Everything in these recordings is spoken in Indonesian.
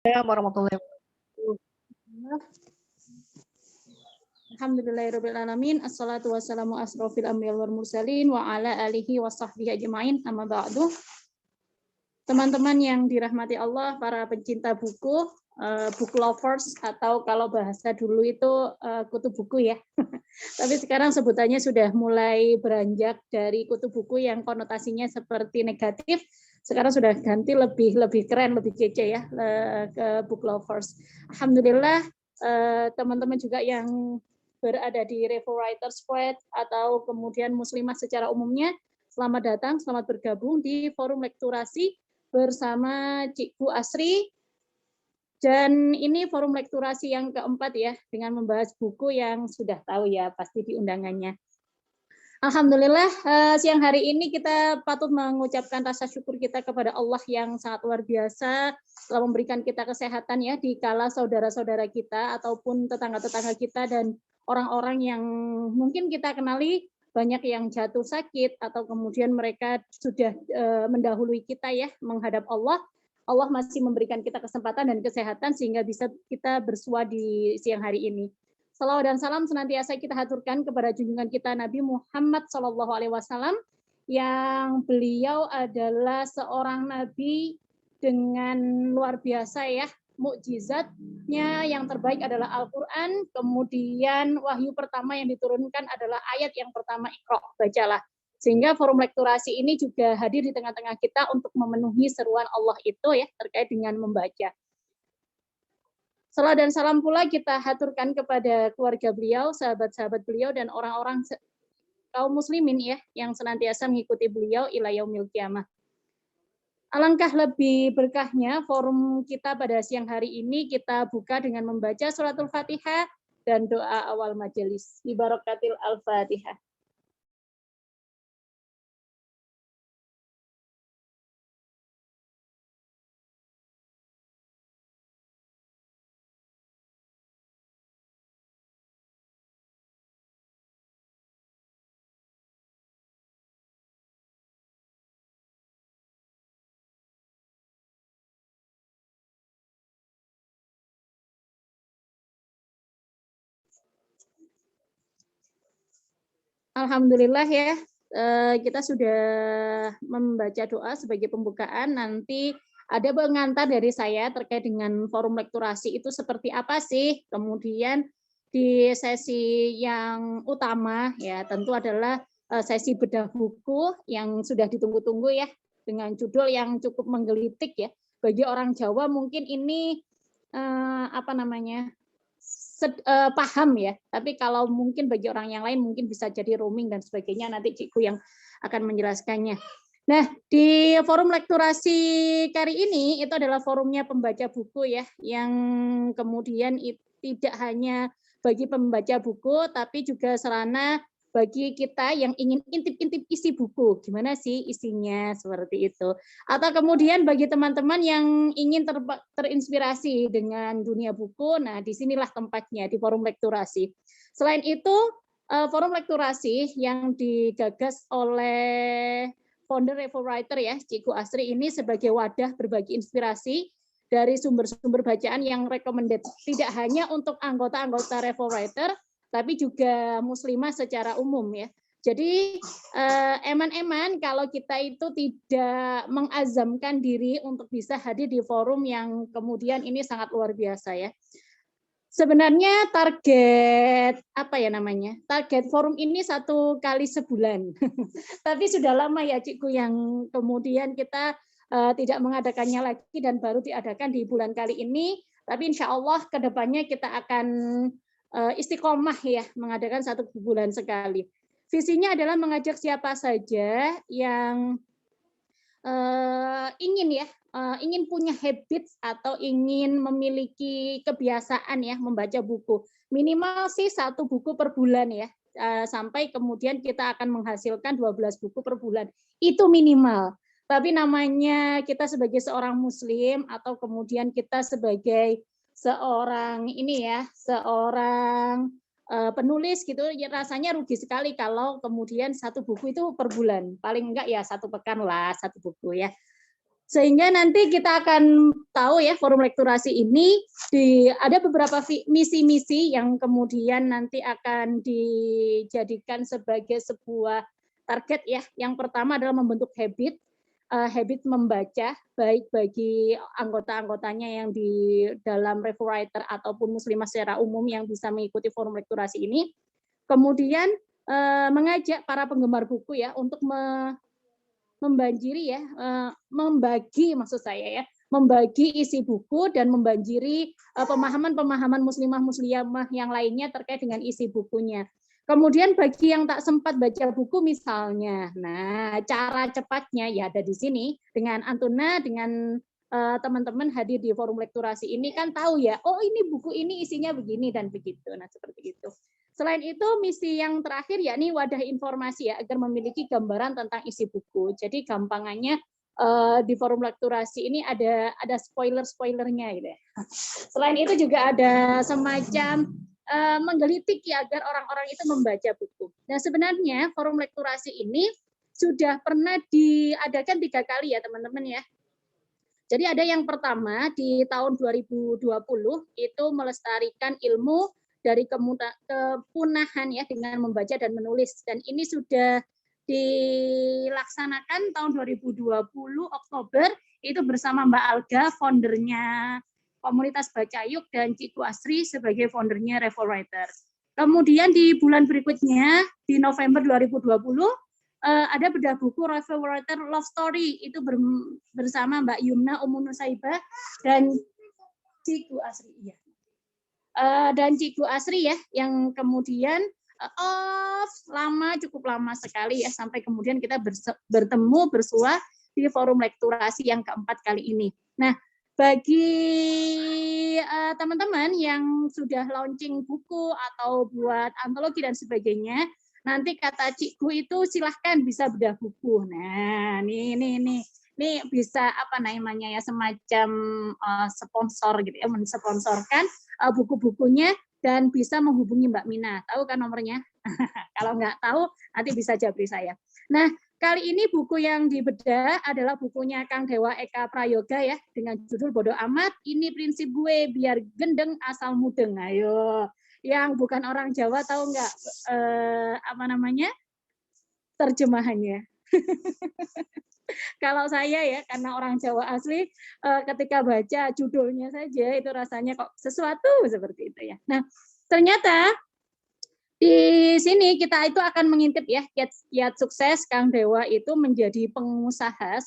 Assalamualaikum warahmatullahi wabarakatuh. Alhamdulillahirrahmanirrahim. Assalatu wassalamu asrofil anbiya wal mursalin wa ala alihi wa sahbihi ajma'in. Amma ba'du. Teman-teman yang dirahmati Allah, para pencinta buku, book lovers, atau kalau bahasa dulu itu kutu buku ya. Tapi sekarang sebutannya sudah mulai beranjak dari kutu buku yang konotasinya seperti negatif. Sekarang sudah ganti lebih keren, lebih kece ya, ke book lovers. Alhamdulillah, teman-teman juga yang berada di Revo Writers Squad atau kemudian muslimah secara umumnya, selamat datang, selamat bergabung di forum lekturasi bersama Cikgu Asri. Dan ini forum lekturasi yang keempat ya, dengan membahas buku yang sudah tahu ya pasti di undangannya. Alhamdulillah, siang hari ini kita patut mengucapkan rasa syukur kita kepada Allah yang sangat luar biasa telah memberikan kita kesehatan ya di kala saudara-saudara kita ataupun tetangga-tetangga kita dan orang-orang yang mungkin kita kenali banyak yang jatuh sakit atau kemudian mereka sudah mendahului kita ya menghadap Allah. Allah masih memberikan kita kesempatan dan kesehatan sehingga bisa kita bersua di siang hari ini. Salawat dan salam senantiasa kita haturkan kepada junjungan kita Nabi Muhammad SAW yang beliau adalah seorang nabi dengan luar biasa ya, mukjizatnya yang terbaik adalah Al-Quran, kemudian wahyu pertama yang diturunkan adalah ayat yang pertama, Iqra, bacalah. Sehingga forum lekturasi ini juga hadir di tengah-tengah kita untuk memenuhi seruan Allah itu ya terkait dengan membaca. Salam dan salam pula kita haturkan kepada keluarga beliau, sahabat-sahabat beliau, dan orang-orang kaum muslimin ya yang senantiasa mengikuti beliau ila yaumil qiyamah. Alangkah lebih berkahnya forum kita pada siang hari ini kita buka dengan membaca suratul Fatihah dan doa awal majelis. Ibarakatil al-Fatihah. Alhamdulillah ya, kita sudah membaca doa sebagai pembukaan. Nanti ada pengantar dari saya terkait dengan forum lekturasi itu seperti apa sih. Kemudian di sesi yang utama ya tentu adalah sesi bedah buku yang sudah ditunggu-tunggu ya dengan judul yang cukup menggelitik ya. Bagi orang Jawa mungkin ini apa namanya? Paham ya, tapi kalau mungkin bagi orang yang lain mungkin bisa jadi roaming dan sebagainya, nanti Cikgu yang akan menjelaskannya. Nah, di forum lekturasi kali ini itu adalah forumnya pembaca buku ya, yang kemudian tidak hanya bagi pembaca buku, tapi juga sarana bagi kita yang ingin intip-intip isi buku, gimana sih isinya, seperti itu. Atau kemudian bagi teman-teman yang ingin terinspirasi dengan dunia buku, nah disinilah tempatnya, di forum lekturasi. Selain itu, forum lekturasi yang digagas oleh founder Revo Writer ya, Cikgu Asri ini sebagai wadah berbagi inspirasi dari sumber-sumber bacaan yang recommended. Tidak hanya untuk anggota-anggota Revo Writer, tapi juga muslimah secara umum ya. Jadi eman-eman kalau kita itu tidak mengazamkan diri untuk bisa hadir di forum yang kemudian ini sangat luar biasa ya. Sebenarnya target apa ya namanya? Target forum ini 1 kali sebulan. Tapi sudah lama ya Cikgu yang kemudian kita tidak mengadakannya lagi dan baru diadakan di bulan kali ini. Tapi insya Allah ke depannya kita akan istiqomah ya mengadakan 1 bulan sekali. Visinya adalah mengajak siapa saja yang ingin punya habits atau ingin memiliki kebiasaan ya membaca buku. Minimal sih 1 buku per bulan ya. Sampai kemudian kita akan menghasilkan 12 buku per bulan. Itu minimal. Tapi namanya kita sebagai seorang muslim atau kemudian kita sebagai seorang penulis gitu, ya rasanya rugi sekali kalau kemudian 1 buku itu per bulan, paling enggak ya 1 pekan lah 1 buku ya. Sehingga nanti kita akan tahu ya forum lekturasi ini ada beberapa misi-misi yang kemudian nanti akan dijadikan sebagai sebuah target ya. Yang pertama adalah membentuk habit membaca baik bagi anggota-anggotanya yang di dalam review writer ataupun muslimah secara umum yang bisa mengikuti forum lekturasi ini. Kemudian mengajak para penggemar buku ya untuk membanjiri ya, membagi maksud saya ya, membagi isi buku dan membanjiri pemahaman-pemahaman muslimah-muslimah yang lainnya terkait dengan isi bukunya. Kemudian bagi yang tak sempat baca buku misalnya, nah cara cepatnya ya ada di sini dengan Antuna, dengan teman-teman hadir di forum lekturasi ini kan tahu ya, oh ini buku ini isinya begini dan begitu, nah seperti itu. Selain itu, misi yang terakhir yakni wadah informasi ya, agar memiliki gambaran tentang isi buku. Jadi gampangannya di forum lekturasi ini ada spoiler-spoilernya gitu ya. Selain itu juga ada semacam menggelitik ya agar orang-orang itu membaca buku. Nah, sebenarnya forum lekturasi ini sudah pernah diadakan 3 kali ya, teman-teman ya. Jadi ada yang pertama di tahun 2020 itu melestarikan ilmu dari kepunahan ya dengan membaca dan menulis, dan ini sudah dilaksanakan tahun 2020 Oktober itu bersama Mbak Alga, foundernya komunitas Bacayuk, dan Cikgu Asri sebagai foundernya Revo Writer. Kemudian di bulan berikutnya di November 2020 ada bedah buku Revo Writer Love Story itu bersama Mbak Yumna Umunusaibah dan Cikgu Asri ya. Dan Cikgu Asri ya, yang kemudian cukup lama sekali ya, sampai kemudian kita bertemu bersua di forum lekturasi yang keempat kali ini. Nah, bagi teman-teman yang sudah launching buku atau buat antologi dan sebagainya, nanti kata Cikgu itu silahkan bisa bedah buku. Nah, nih bisa apa namanya ya, semacam sponsor gitu ya, mensponsorkan buku-bukunya dan bisa menghubungi Mbak Mina. Tahu kan nomornya? Kalau nggak tahu nanti bisa jabri saya. Nah, kali ini buku yang dibedah adalah bukunya Kang Dewa Eka Prayoga ya, dengan judul Bodoh Amat, Ini Prinsip Gue Biar Gendeng Asal Mudeng. Ayo, yang bukan orang Jawa tahu nggak apa namanya terjemahannya? Kalau saya ya, karena orang Jawa asli, ketika baca judulnya saja itu rasanya kok sesuatu seperti itu ya. Nah, ternyata di sini kita itu akan mengintip ya, kiat sukses Kang Dewa itu menjadi pengusaha.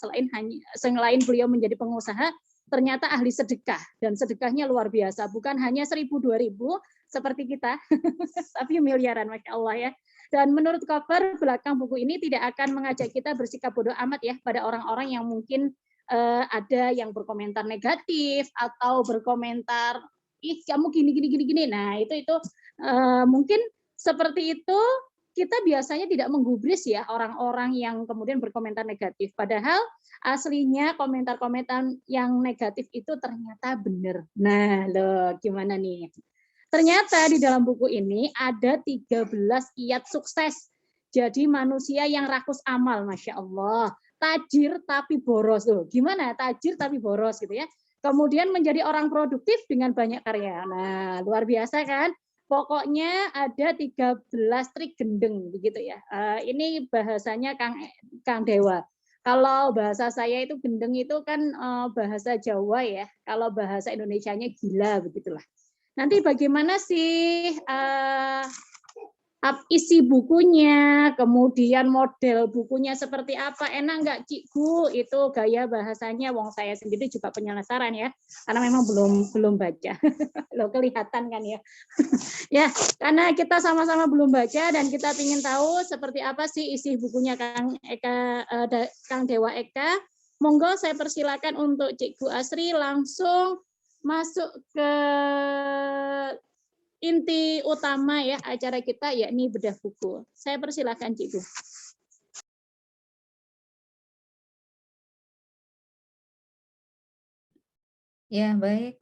Selain beliau menjadi pengusaha, ternyata ahli sedekah, dan sedekahnya luar biasa, bukan hanya 1.000 2.000 seperti kita, tapi miliaran, Masya Allah ya. Dan menurut cover belakang buku ini tidak akan mengajak kita bersikap bodoh amat ya pada orang-orang yang mungkin ada yang berkomentar negatif atau berkomentar, ih kamu gini. Nah itu mungkin seperti itu. Kita biasanya tidak menggubris ya orang-orang yang kemudian berkomentar negatif. Padahal aslinya komentar-komentar yang negatif itu ternyata benar. Nah, loh gimana nih? Ternyata di dalam buku ini ada 13 kiat sukses. Jadi manusia yang rakus amal, Masya Allah. Tajir tapi boros. Loh, gimana tajir tapi boros gitu ya. Kemudian menjadi orang produktif dengan banyak karya. Nah, luar biasa kan? Pokoknya ada 13 trik gendeng begitu ya. Ini bahasanya Kang Dewa. Kalau bahasa saya itu gendeng itu kan bahasa Jawa ya. Kalau bahasa Indonesianya gila begitulah. Nanti bagaimana sih isi bukunya, kemudian model bukunya seperti apa, enak nggak Cikgu? Itu gaya bahasanya, wong saya sendiri juga penasaran ya, karena memang belum baca. Loh kelihatan kan ya. Ya, karena kita sama-sama belum baca dan kita ingin tahu seperti apa sih isi bukunya Kang Dewa Eka. Monggo saya persilakan untuk Cikgu Asri langsung masuk ke inti utama ya acara kita, yakni bedah buku. Saya persilakan Cikgu. Ya, baik.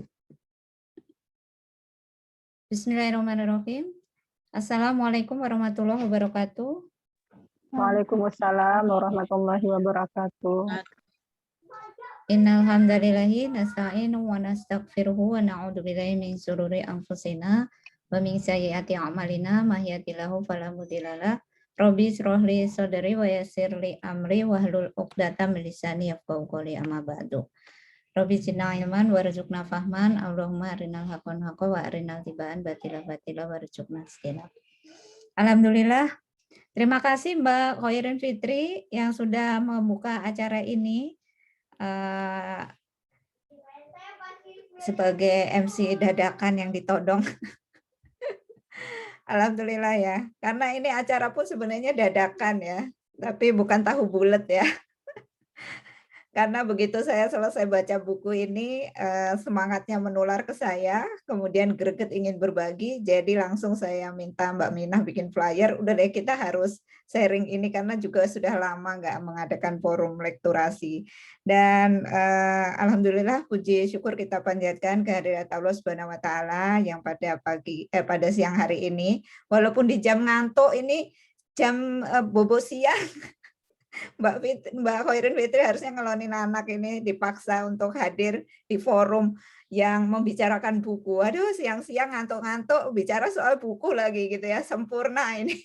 Bismillahirrahmanirrahim. Assalamualaikum warahmatullahi wabarakatuh. Waalaikumsalam warahmatullahi wabarakatuh. Innal hamdalillahi nasta'inu wa nastaghfiruhu wa na'udzu billahi min shururi anfusina wa min sayyiati a'malina may yahdihillahu fala mudhillalah. Rabbi shrah li sadri wa yassir li amri wahlul 'uqdatam min lisani yafqahu qawli amma ba'du. Rabbi zidna ilman warzuqna fahman. Allahumma arinal haqqan haqqan wa arinal tibaan batila batila warzuqna istinab. Alhamdulillah. Terima kasih Mbak Khoirin Fitri yang sudah membuka acara ini. Sebagai MC dadakan yang ditodong. Alhamdulillah ya, karena ini acara pun sebenarnya dadakan ya, tapi bukan tahu bulat ya. Karena begitu saya selesai baca buku ini, semangatnya menular ke saya, kemudian greget ingin berbagi, jadi langsung saya minta Mbak Minah bikin flyer, udah deh kita harus sharing ini karena juga sudah lama nggak mengadakan forum lekturasi. Dan alhamdulillah puji syukur kita panjatkan kehadirat Allah Subhanahu wa taala yang pada siang hari ini, walaupun di jam ngantuk ini jam bobo siang. Mbak Khoirin Fitri harusnya ngelonin anak ini dipaksa untuk hadir di forum yang membicarakan buku. Aduh, siang-siang ngantuk-ngantuk bicara soal buku lagi gitu ya, sempurna ini.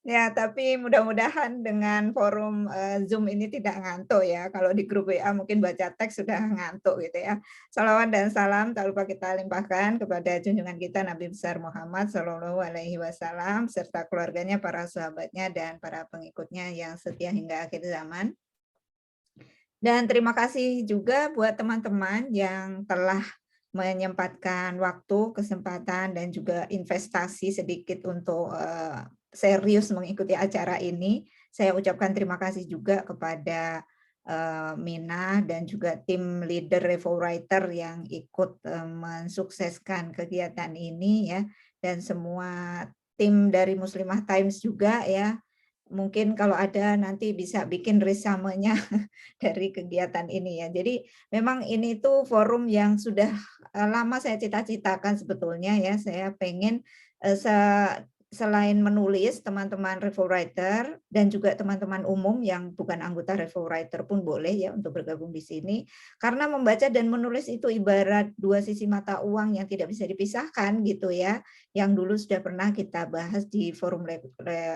Ya, tapi mudah-mudahan dengan forum Zoom ini tidak ngantuk ya. Kalau di grup WA mungkin baca teks sudah ngantuk gitu ya. Salawat dan salam tak lupa kita limpahkan kepada junjungan kita Nabi besar Muhammad Shallallahu Alaihi Wasallam serta keluarganya, para sahabatnya dan para pengikutnya yang setia hingga akhir zaman. Dan terima kasih juga buat teman-teman yang telah menyempatkan waktu, kesempatan dan juga investasi sedikit untuk serius mengikuti acara ini. Saya ucapkan terima kasih juga kepada Mina dan juga tim leader Revo Writer yang ikut mensukseskan kegiatan ini ya, dan semua tim dari Muslimah Times juga ya. Mungkin kalau ada nanti bisa bikin resamenya dari kegiatan ini ya. Jadi memang ini tuh forum yang sudah lama saya cita-citakan sebetulnya ya. Saya pengen selain menulis, teman-teman Revo Writer dan juga teman-teman umum yang bukan anggota Revo Writer pun boleh ya untuk bergabung di sini. Karena membaca dan menulis itu ibarat dua sisi mata uang yang tidak bisa dipisahkan gitu ya. Yang dulu sudah pernah kita bahas di forum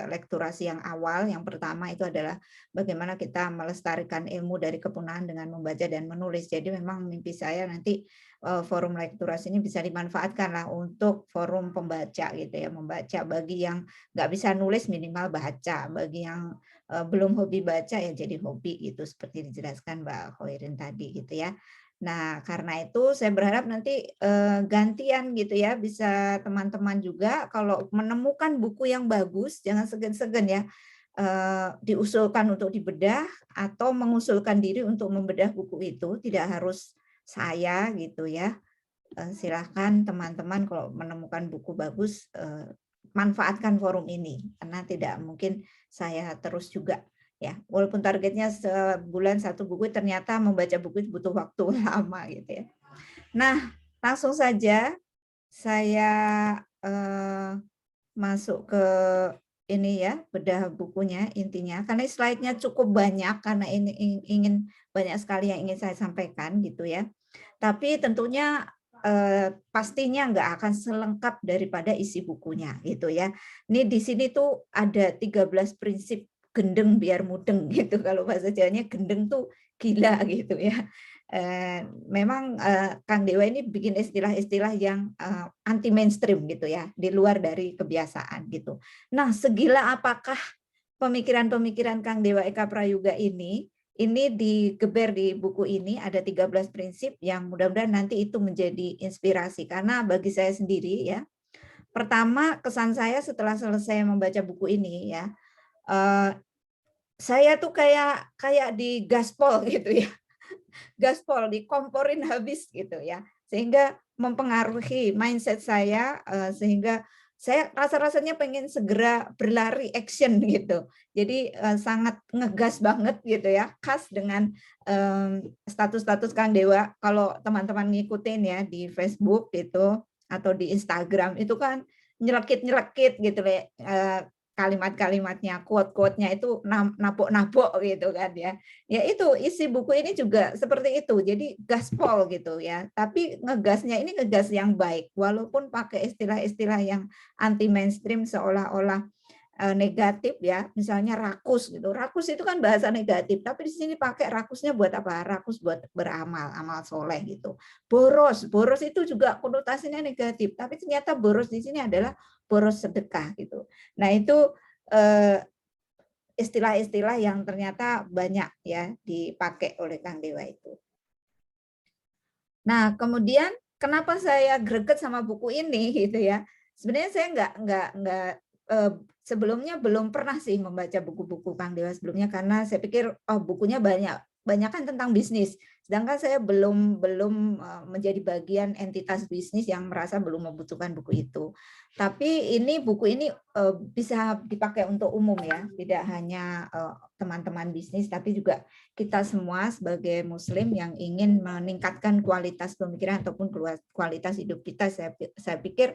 lekturasi yang awal. Yang pertama itu adalah bagaimana kita melestarikan ilmu dari kepunahan dengan membaca dan menulis. Jadi memang mimpi saya nanti forum lekturasi ini bisa dimanfaatkan lah untuk forum pembaca gitu ya, membaca bagi yang nggak bisa nulis minimal baca, bagi yang belum hobi baca ya jadi hobi itu seperti dijelaskan Mbak Khoirin tadi gitu ya. Nah karena itu saya berharap nanti gantian gitu ya, bisa teman-teman juga kalau menemukan buku yang bagus jangan segan-segan ya. Diusulkan untuk dibedah atau mengusulkan diri untuk membedah buku itu, tidak harus saya gitu ya. Silahkan teman-teman kalau menemukan buku bagus manfaatkan forum ini karena tidak mungkin saya terus juga ya, walaupun targetnya sebulan satu buku ternyata membaca buku itu butuh waktu lama gitu ya. Nah langsung saja saya masuk ke ini ya, bedah bukunya intinya karena slide-nya cukup banyak karena ini ingin banyak sekali yang ingin saya sampaikan gitu ya. Tapi tentunya pastinya nggak akan selengkap daripada isi bukunya gitu ya. Ini di sini tuh ada 13 prinsip gendeng biar mudeng gitu, kalau bahasa Jawanya gendeng tuh gila gitu ya. Memang Kang Dewa ini bikin istilah-istilah yang anti mainstream gitu ya, di luar dari kebiasaan gitu. Nah, segila apakah pemikiran-pemikiran Kang Dewa Eka Prayoga ini digeber di buku ini, ada 13 prinsip yang mudah-mudahan nanti itu menjadi inspirasi. Karena bagi saya sendiri ya, pertama kesan saya setelah selesai membaca buku ini ya, saya tuh kayak di gaspol gitu ya. Gaspol dikomporin habis gitu ya, sehingga mempengaruhi mindset saya, sehingga saya rasa-rasanya pengen segera berlari action gitu. Jadi sangat ngegas banget gitu ya, khas dengan status-status Kang Dewa. Kalau teman-teman ngikutin ya di Facebook gitu atau di Instagram itu kan nyelekit gitu ya. kalimat-kalimatnya, quote-quote-nya itu napok-napok gitu kan ya. Ya itu isi buku ini juga seperti itu. Jadi gaspol gitu ya. Tapi ngegasnya ini ngegas yang baik walaupun pakai istilah-istilah yang anti mainstream seolah-olah negatif ya. Misalnya rakus gitu. Rakus itu kan bahasa negatif, tapi di sini pakai rakusnya buat apa? Rakus buat beramal, amal soleh gitu. Boros, boros itu juga konotasinya negatif, tapi ternyata boros di sini adalah boros sedekah gitu. Nah, itu istilah-istilah yang ternyata banyak ya dipakai oleh Kang Dewa itu. Nah, kemudian kenapa saya greget sama buku ini gitu ya? Sebenarnya saya sebelumnya belum pernah sih membaca buku-buku Kang Dewa sebelumnya karena saya pikir bukunya banyak kan tentang bisnis. Sedangkan saya belum menjadi bagian entitas bisnis yang merasa belum membutuhkan buku itu. Tapi buku ini bisa dipakai untuk umum ya, tidak hanya teman-teman bisnis tapi juga kita semua sebagai muslim yang ingin meningkatkan kualitas pemikiran ataupun kualitas hidup kita. Saya pikir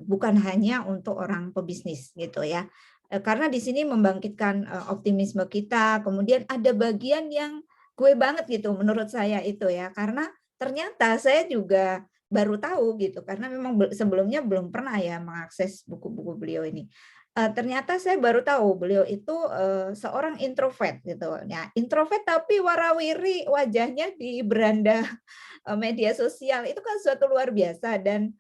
bukan hanya untuk orang pebisnis gitu ya. Karena di sini membangkitkan optimisme kita. Kemudian ada bagian yang gue banget gitu menurut saya itu ya. Karena ternyata saya juga baru tahu gitu karena memang sebelumnya belum pernah ya mengakses buku-buku beliau ini. Ternyata saya baru tahu beliau itu seorang introvert gitu ya, introvert tapi warawiri wajahnya di beranda media sosial itu kan suatu luar biasa dan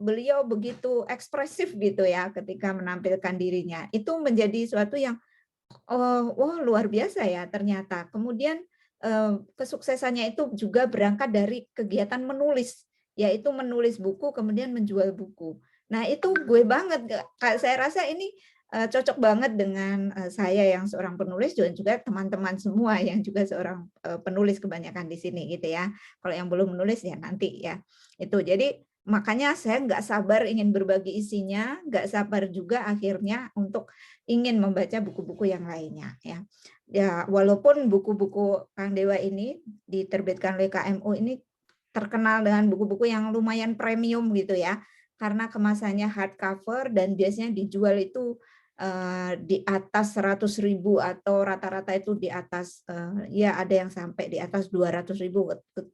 beliau begitu ekspresif gitu ya ketika menampilkan dirinya. Itu menjadi suatu yang wah luar biasa ya ternyata. Kemudian kesuksesannya itu juga berangkat dari kegiatan menulis, yaitu menulis buku kemudian menjual buku. Nah, itu gue banget. Saya rasa ini cocok banget dengan saya yang seorang penulis dan juga teman-teman semua yang juga seorang penulis kebanyakan di sini gitu ya. Kalau yang belum menulis ya nanti ya. Itu jadi makanya saya nggak sabar ingin berbagi isinya, nggak sabar juga akhirnya untuk ingin membaca buku-buku yang lainnya ya. Ya walaupun buku-buku Kang Dewa ini diterbitkan oleh KMU ini terkenal dengan buku-buku yang lumayan premium gitu ya. Karena kemasannya hardcover dan biasanya dijual itu di atas 100.000 atau rata-rata itu di atas ya ada yang sampai di atas 200.000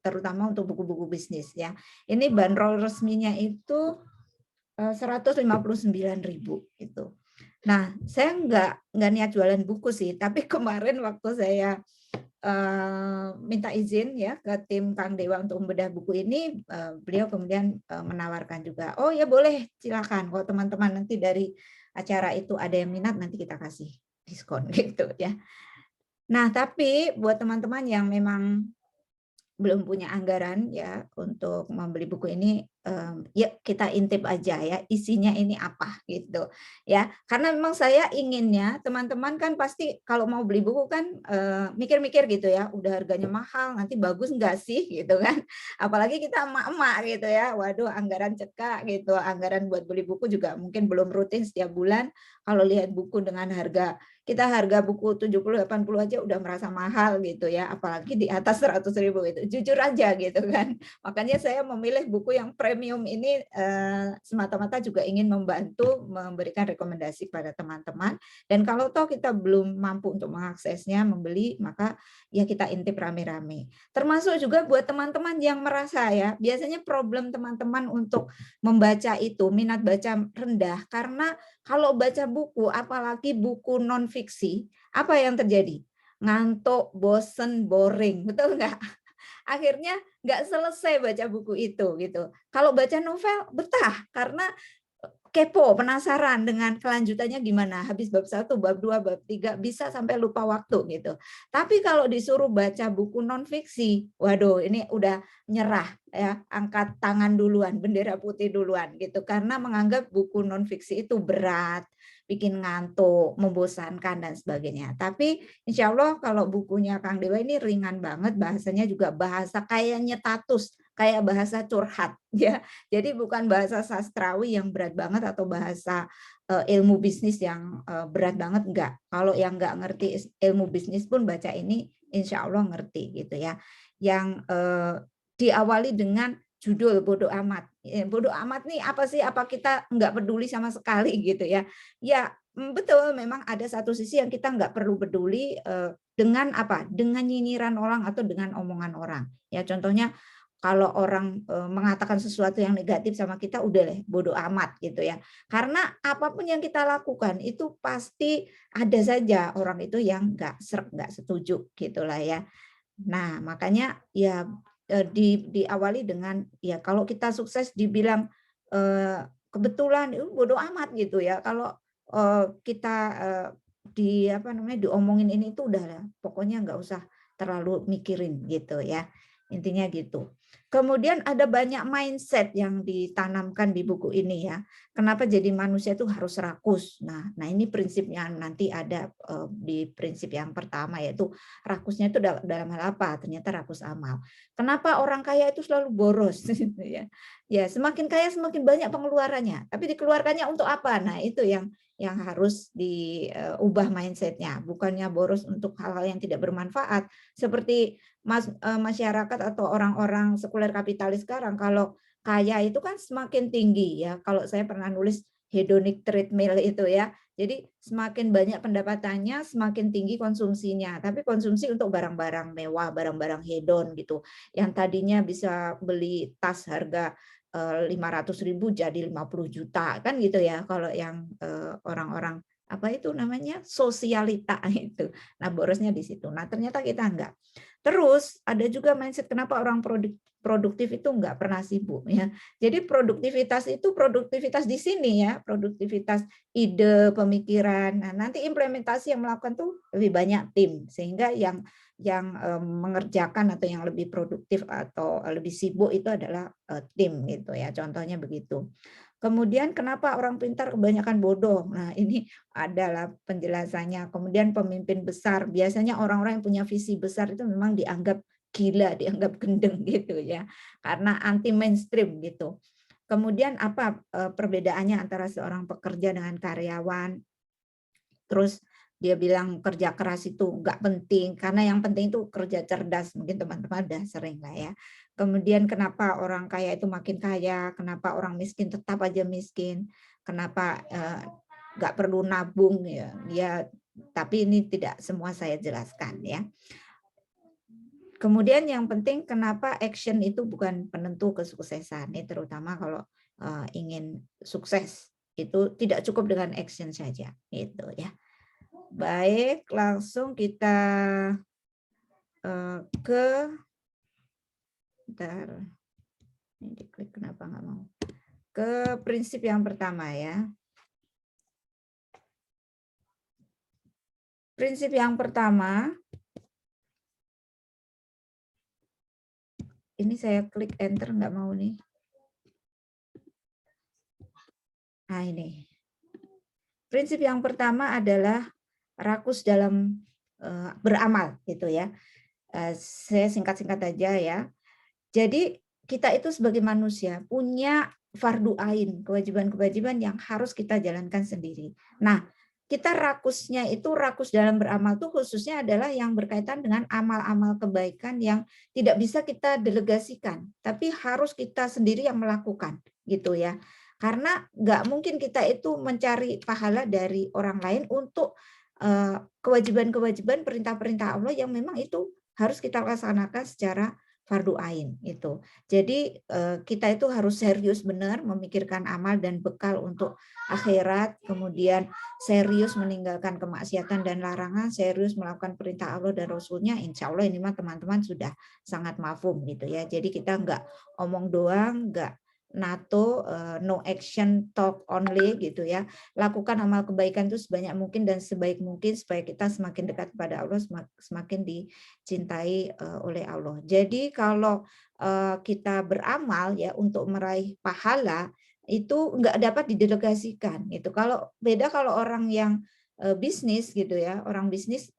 terutama untuk buku-buku bisnis ya. Ini bandrol resminya itu 159.000 gitu. Nah, saya nggak niat jualan buku sih, tapi kemarin waktu saya minta izin ya ke tim Kang Dewa untuk membedah buku ini, beliau kemudian menawarkan juga, oh ya boleh silakan kalau teman-teman nanti dari acara itu ada yang minat nanti kita kasih diskon gitu ya. Nah, tapi buat teman-teman yang memang belum punya anggaran ya untuk membeli buku ini, ya kita intip aja ya isinya ini apa gitu ya. Karena memang saya inginnya teman-teman kan pasti kalau mau beli buku kan mikir-mikir gitu ya, udah harganya mahal nanti bagus nggak sih gitu kan. Apalagi kita emak-emak gitu ya, waduh anggaran cekak gitu, anggaran buat beli buku juga mungkin belum rutin setiap bulan. Kalau lihat buku dengan harga buku 70-80 aja udah merasa mahal gitu ya, apalagi di atas 100.000 itu. Jujur aja gitu kan. Makanya saya memilih buku yang premium ini semata-mata juga ingin membantu memberikan rekomendasi kepada teman-teman. Dan kalau toh kita belum mampu untuk mengaksesnya, membeli, maka ya kita intip rame-rame. Termasuk juga buat teman-teman yang merasa ya, biasanya problem teman-teman untuk membaca itu, minat baca rendah karena kalau baca buku, apalagi buku non-fiksi, apa yang terjadi? Ngantuk, bosen, boring, betul nggak? Akhirnya nggak selesai baca buku itu gitu. Kalau baca novel betah karena kepo, penasaran dengan kelanjutannya gimana. Habis bab 1, bab 2, bab 3 bisa sampai lupa waktu gitu. Tapi kalau disuruh baca buku non-fiksi, waduh ini udah nyerah ya, angkat tangan duluan, bendera putih duluan gitu karena menganggap buku non-fiksi itu berat, bikin ngantuk, membosankan dan sebagainya. Tapi insya Allah kalau bukunya Kang Dewa ini ringan banget, bahasanya juga bahasa kayaknya nyetatus, kayak bahasa curhat ya. Jadi bukan bahasa sastrawi yang berat banget atau bahasa ilmu bisnis yang berat banget, enggak. Kalau yang enggak ngerti ilmu bisnis pun baca ini insya Allah ngerti gitu ya. Yang diawali dengan judul bodoh amat. Bodoh amat nih apa sih? Apa kita nggak peduli sama sekali gitu ya? Ya betul, memang ada satu sisi yang kita nggak perlu peduli dengan apa? Dengan nyinyiran orang atau dengan omongan orang. Ya contohnya kalau orang mengatakan sesuatu yang negatif sama kita, udah deh bodoh amat gitu ya. Karena apapun yang kita lakukan itu pasti ada saja orang itu yang nggak serp, nggak setuju gitulah ya. Nah, makanya ya diawali dengan ya kalau kita sukses dibilang kebetulan itu bodoh amat gitu ya. Kalau kita di apa namanya diomongin ini itu udah lah, pokoknya nggak usah terlalu mikirin gitu ya. Intinya gitu. Kemudian ada banyak mindset yang ditanamkan di buku ini ya. Kenapa jadi manusia itu harus rakus? Nah ini prinsipnya nanti ada di prinsip yang pertama, yaitu rakusnya itu dalam hal apa? Ternyata rakus amal. Kenapa orang kaya itu selalu boros? Ya semakin kaya semakin banyak pengeluarannya. Tapi dikeluarkannya untuk apa? Nah itu yang harus diubah mindsetnya. Bukannya boros untuk hal-hal yang tidak bermanfaat. Seperti masyarakat atau orang-orang sekuler kapitalis sekarang, kalau kaya itu kan semakin tinggi ya. Kalau saya pernah nulis hedonic treadmill itu ya. Jadi semakin banyak pendapatannya, semakin tinggi konsumsinya. Tapi konsumsi untuk barang-barang mewah, barang-barang hedon gitu. Yang tadinya bisa beli tas harga 500.000 jadi 50 juta kan gitu ya. Kalau yang orang-orang apa itu namanya sosialita itu. Nah borosnya di situ. Nah ternyata kita enggak. Terus ada juga mindset kenapa orang produktif itu enggak pernah sibuk ya. Jadi produktivitas itu produktivitas di sini ya, produktivitas ide, pemikiran. Nah, nanti implementasi yang melakukan tuh lebih banyak tim sehingga yang mengerjakan atau yang lebih produktif atau lebih sibuk itu adalah tim gitu ya. Contohnya begitu. Kemudian kenapa orang pintar kebanyakan bodoh? Nah, ini adalah penjelasannya. Kemudian pemimpin besar, biasanya orang-orang yang punya visi besar itu memang dianggap gila, dianggap gendeng gitu ya. Karena anti mainstream gitu. Kemudian apa perbedaannya antara seorang pekerja dengan karyawan? Terus dia bilang kerja keras itu enggak penting, karena yang penting itu kerja cerdas. Mungkin teman-teman udah sering lah ya. Kemudian kenapa orang kaya itu makin kaya, kenapa orang miskin tetap aja miskin, kenapa enggak perlu nabung ya. Ya, tapi ini tidak semua saya jelaskan ya. Kemudian yang penting kenapa action itu bukan penentu kesuksesan. Ini terutama kalau ingin sukses itu tidak cukup dengan action saja gitu ya. Baik, langsung kita ke bentar. Ini diklik kenapa nggak mau? Ke prinsip yang pertama ya. Prinsip yang pertama, ini saya klik enter nggak mau nih. Nah ini. Prinsip yang pertama adalah rakus dalam beramal gitu ya. Saya singkat-singkat aja ya. Jadi kita itu sebagai manusia punya fardu ain, kewajiban-kewajiban yang harus kita jalankan sendiri. Nah, kita rakusnya itu rakus dalam beramal itu khususnya adalah yang berkaitan dengan amal-amal kebaikan yang tidak bisa kita delegasikan, tapi harus kita sendiri yang melakukan gitu ya. Karena nggak mungkin kita itu mencari pahala dari orang lain untuk kewajiban-kewajiban perintah-perintah Allah yang memang itu harus kita laksanakan secara fardu ain itu. Jadi kita itu harus serius benar memikirkan amal dan bekal untuk akhirat, kemudian serius meninggalkan kemaksiatan dan larangan, serius melakukan perintah Allah dan Rasulnya. Insya Allah ini mah teman-teman sudah sangat mafhum gitu ya. Jadi kita enggak omong doang, enggak NATO, no action talk only gitu ya. Lakukan amal kebaikan itu sebanyak mungkin dan sebaik mungkin supaya kita semakin dekat kepada Allah, semakin dicintai oleh Allah. Jadi kalau kita beramal ya untuk meraih pahala itu enggak dapat didelegasikan gitu. Kalau beda kalau orang yang bisnis gitu ya, orang bisnis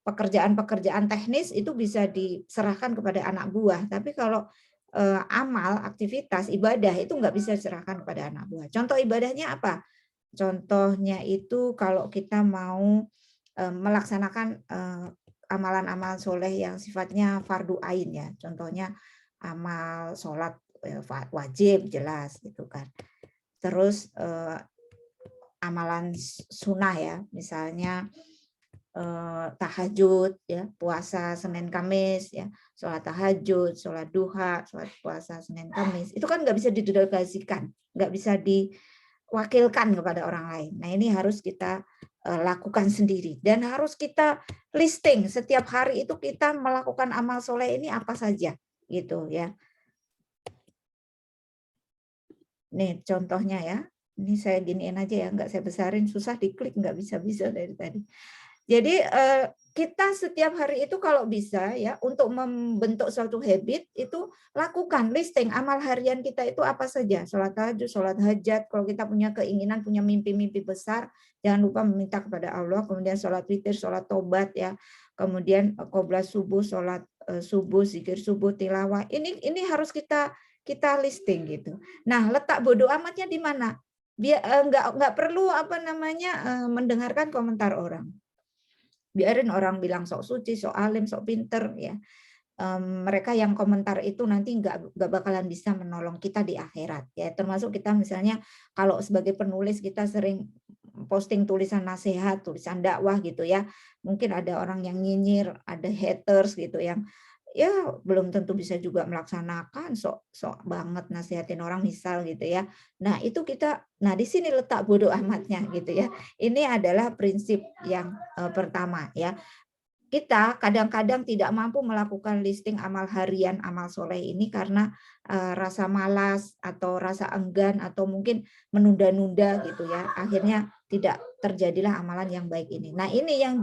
pekerjaan-pekerjaan teknis itu bisa diserahkan kepada anak buah. Tapi kalau amal, aktivitas, ibadah itu nggak bisa diserahkan kepada anak buah. Contoh ibadahnya apa? Contohnya itu kalau kita mau melaksanakan amalan-amalan soleh yang sifatnya fardu ain ya. Contohnya amal sholat wajib jelas gitu kan. Terus amalan sunnah ya, misalnya tahajud ya, puasa Senin Kamis ya, sholat tahajud, sholat duha, sholat puasa Senin Kamis, itu kan nggak bisa didelegasikan, nggak bisa diwakilkan kepada orang lain. Nah ini harus kita lakukan sendiri dan harus kita listing setiap hari itu kita melakukan amal soleh ini apa saja gitu ya. Nih contohnya ya, ini saya giniin aja ya, nggak saya besarin, susah diklik, nggak bisa dari tadi. Jadi kita setiap hari itu kalau bisa ya untuk membentuk suatu habit itu lakukan listing amal harian kita itu apa saja. Sholat tahajud, sholat hajat, kalau kita punya keinginan, punya mimpi-mimpi besar, jangan lupa meminta kepada Allah. Kemudian sholat witir, sholat tobat ya. Kemudian qobliyah subuh, sholat subuh, zikir subuh, tilawah. Ini harus kita listing gitu. Nah, letak bodo amatnya di mana? Biar nggak perlu mendengarkan komentar orang. Biarin orang bilang sok suci, sok alim, sok pinter ya. Mereka yang komentar itu nanti nggak bakalan bisa menolong kita di akhirat ya. Termasuk kita misalnya kalau sebagai penulis kita sering posting tulisan nasihat, tulisan dakwah gitu ya. Mungkin ada orang yang nyinyir, ada haters gitu yang ya belum tentu bisa juga melaksanakan, sok banget nasihatin orang misal gitu ya. Nah itu di sini letak bodo amatnya gitu ya. Ini adalah prinsip yang pertama ya. Kita kadang-kadang tidak mampu melakukan listing amal harian, amal soleh ini karena rasa malas atau rasa enggan atau mungkin menunda-nunda gitu ya. Akhirnya tidak terjadilah amalan yang baik ini. Nah ini yang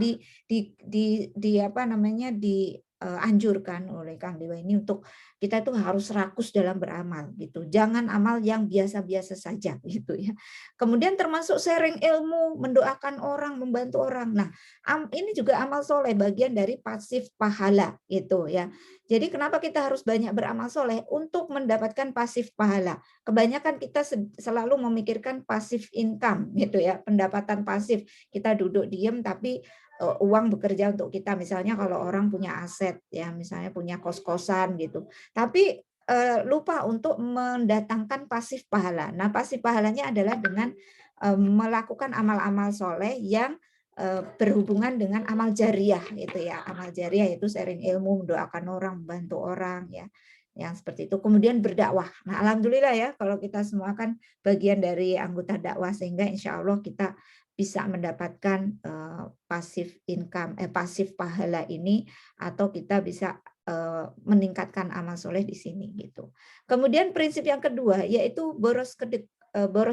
dianjurkan oleh Kang Dewa ini untuk kita itu harus rakus dalam beramal gitu. Jangan amal yang biasa-biasa saja gitu ya. Kemudian termasuk sharing ilmu, mendoakan orang, membantu orang. Nah, ini juga amal soleh, bagian dari pasif pahala gitu ya. Jadi kenapa kita harus banyak beramal soleh? Untuk mendapatkan pasif pahala. Kebanyakan kita selalu memikirkan pasif income gitu ya, pendapatan pasif. Kita duduk diam tapi uang bekerja untuk kita. Misalnya kalau orang punya aset ya, misalnya punya kos-kosan gitu. Tapi lupa untuk mendatangkan pasif pahala. Nah, pasif pahalanya adalah dengan melakukan amal-amal soleh yang berhubungan dengan amal jariah gitu ya. Amal jariah itu sharing ilmu, mendoakan orang, membantu orang ya. Yang seperti itu. Kemudian berdakwah. Nah, alhamdulillah ya kalau kita semua kan bagian dari anggota dakwah sehingga insya Allah kita bisa mendapatkan pasif income, pasif pahala ini, atau kita bisa meningkatkan amal soleh di sini gitu. Kemudian prinsip yang kedua yaitu boros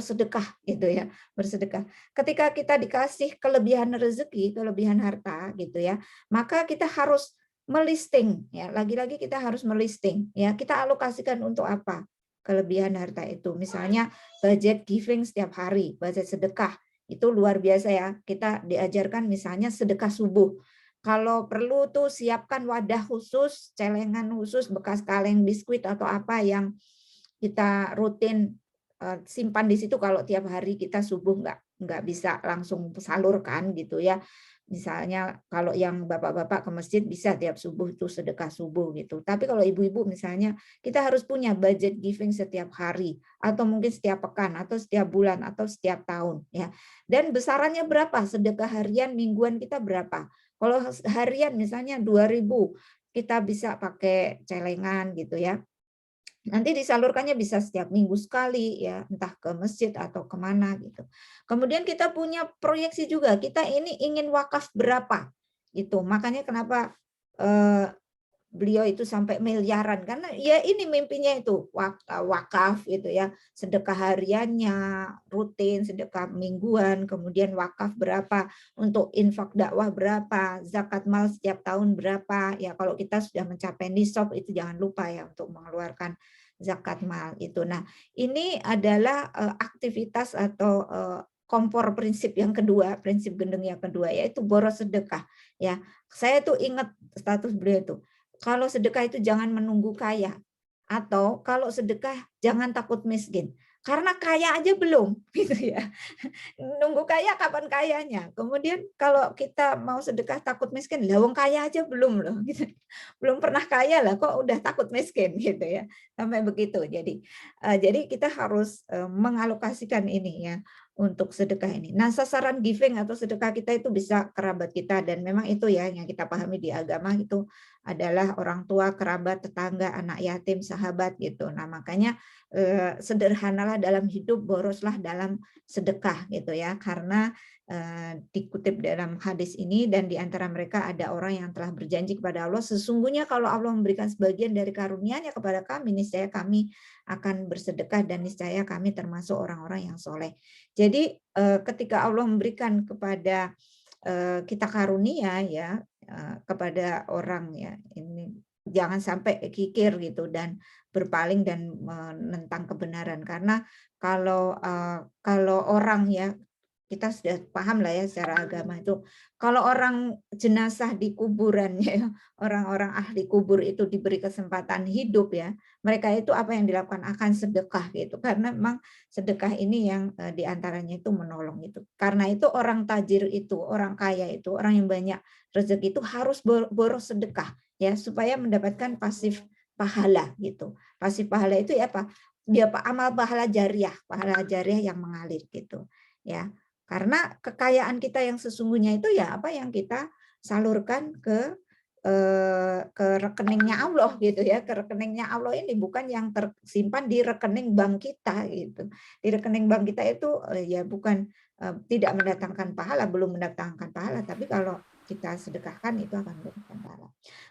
sedekah gitu ya, bersedekah. Ketika kita dikasih kelebihan rezeki, kelebihan harta gitu ya, maka kita harus melisting ya. Lagi-lagi kita harus melisting ya. Kita alokasikan untuk apa? Kelebihan harta itu. Misalnya budget giving setiap hari, budget sedekah. Itu luar biasa ya. Kita diajarkan misalnya sedekah subuh. Kalau perlu tuh siapkan wadah khusus, celengan khusus, bekas kaleng biskuit atau apa yang kita rutin simpan di situ kalau tiap hari kita subuh nggak bisa langsung salurkan gitu ya. Misalnya kalau yang bapak-bapak ke masjid bisa tiap subuh itu sedekah subuh gitu. Tapi kalau ibu-ibu misalnya kita harus punya budget giving setiap hari atau mungkin setiap pekan atau setiap bulan atau setiap tahun ya. Dan besarannya berapa? Sedekah harian, mingguan kita berapa? Kalau harian misalnya 2.000 kita bisa pakai celengan gitu ya. Nanti disalurkannya bisa setiap minggu sekali ya, entah ke masjid atau kemana gitu. Kemudian kita punya proyeksi juga, kita ini ingin wakaf berapa gitu. Makanya kenapa beliau itu sampai miliaran, karena ya ini mimpinya itu wakaf gitu ya, sedekah hariannya rutin, sedekah mingguan, kemudian wakaf berapa, untuk infak dakwah berapa, zakat mal setiap tahun berapa ya. Kalau kita sudah mencapai nisab itu jangan lupa ya untuk mengeluarkan zakat mal itu. Nah ini adalah aktivitas atau kompor prinsip yang kedua, prinsip gendeng yang kedua, yaitu boros sedekah ya. Saya tuh ingat status beliau itu, kalau sedekah itu jangan menunggu kaya, atau kalau sedekah jangan takut miskin. karena kaya aja belum, gitu ya. Nunggu kaya kapan kayanya. Kemudian kalau kita mau sedekah takut miskin, lah wong kaya aja belum loh, gitu. Belum pernah kaya lah kok udah takut miskin gitu ya. Sampai begitu. Jadi kita harus mengalokasikan ini ya untuk sedekah ini. Nah, sasaran giving atau sedekah kita itu bisa kerabat kita, dan memang itu ya yang kita pahami di agama itu adalah orang tua, kerabat, tetangga, anak yatim, sahabat gitu. Nah, makanya sederhanalah dalam hidup, boroslah dalam sedekah gitu ya, karena dikutip dalam hadis ini, dan di antara mereka ada orang yang telah berjanji kepada Allah, sesungguhnya kalau Allah memberikan sebagian dari karunia-Nya kepada kami, niscaya kami akan bersedekah dan niscaya kami termasuk orang-orang yang soleh. Jadi ketika Allah memberikan kepada kita karunia ya kepada orang ya, ini jangan sampai kikir gitu dan berpaling dan menentang kebenaran, karena kalau orang ya, kita sudah paham lah ya secara agama itu, kalau orang jenazah di kuburan ya, orang-orang ahli kubur itu diberi kesempatan hidup ya, mereka itu apa yang dilakukan, akan sedekah gitu, karena memang sedekah ini yang diantaranya itu menolong itu. Karena itu orang tajir itu, orang kaya itu, orang yang banyak rezeki itu harus boros sedekah ya, supaya mendapatkan pasif pahala gitu. Pasif pahala itu ya apa? Dia amal pahala jariah yang mengalir gitu ya. Karena kekayaan kita yang sesungguhnya itu ya apa yang kita salurkan ke rekeningnya Allah gitu ya, ke rekeningnya Allah ini, bukan yang tersimpan di rekening bank kita gitu. Di rekening bank kita itu ya bukan tidak mendatangkan pahala, belum mendatangkan pahala, tapi kalau kita sedekahkan itu akan mendatangkan pahala.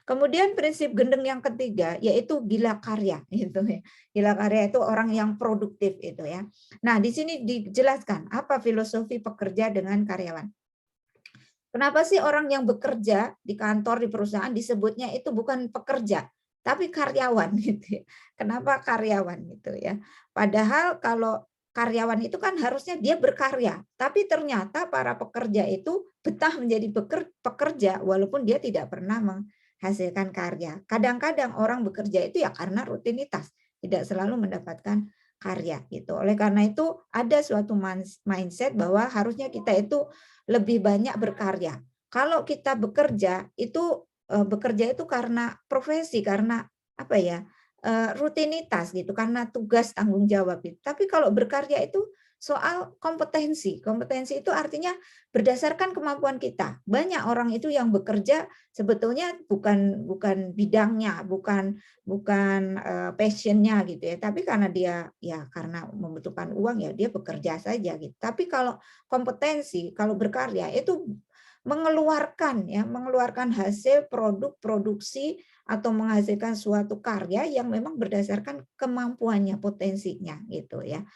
Kemudian prinsip gendeng yang ketiga yaitu gila karya gitu ya. Gila karya itu orang yang produktif itu ya. Nah, di sini dijelaskan apa filosofi pekerja dengan karyawan. Kenapa sih orang yang bekerja di kantor, di perusahaan disebutnya itu bukan pekerja, tapi karyawan gitu ya. Kenapa karyawan gitu ya? Padahal kalau karyawan itu kan harusnya dia berkarya, tapi ternyata para pekerja itu betah menjadi pekerja walaupun dia tidak pernah menghasilkan karya. Kadang-kadang orang bekerja itu ya karena rutinitas, tidak selalu mendapatkan karya gitu. Oleh karena itu ada suatu mindset bahwa harusnya kita itu lebih banyak berkarya. Kalau kita bekerja itu karena profesi, karena apa ya, rutinitas gitu, karena tugas tanggung jawab gitu. Tapi kalau berkarya itu soal kompetensi. Kompetensi itu artinya berdasarkan kemampuan kita. Banyak orang itu yang bekerja sebetulnya bukan bidangnya, bukan passionnya gitu ya. Tapi karena dia ya karena membutuhkan uang ya dia bekerja saja gitu. Tapi kalau kompetensi, kalau berkarya itu mengeluarkan hasil produk produksi atau menghasilkan suatu karya yang memang berdasarkan kemampuannya, potensinya gitu ya.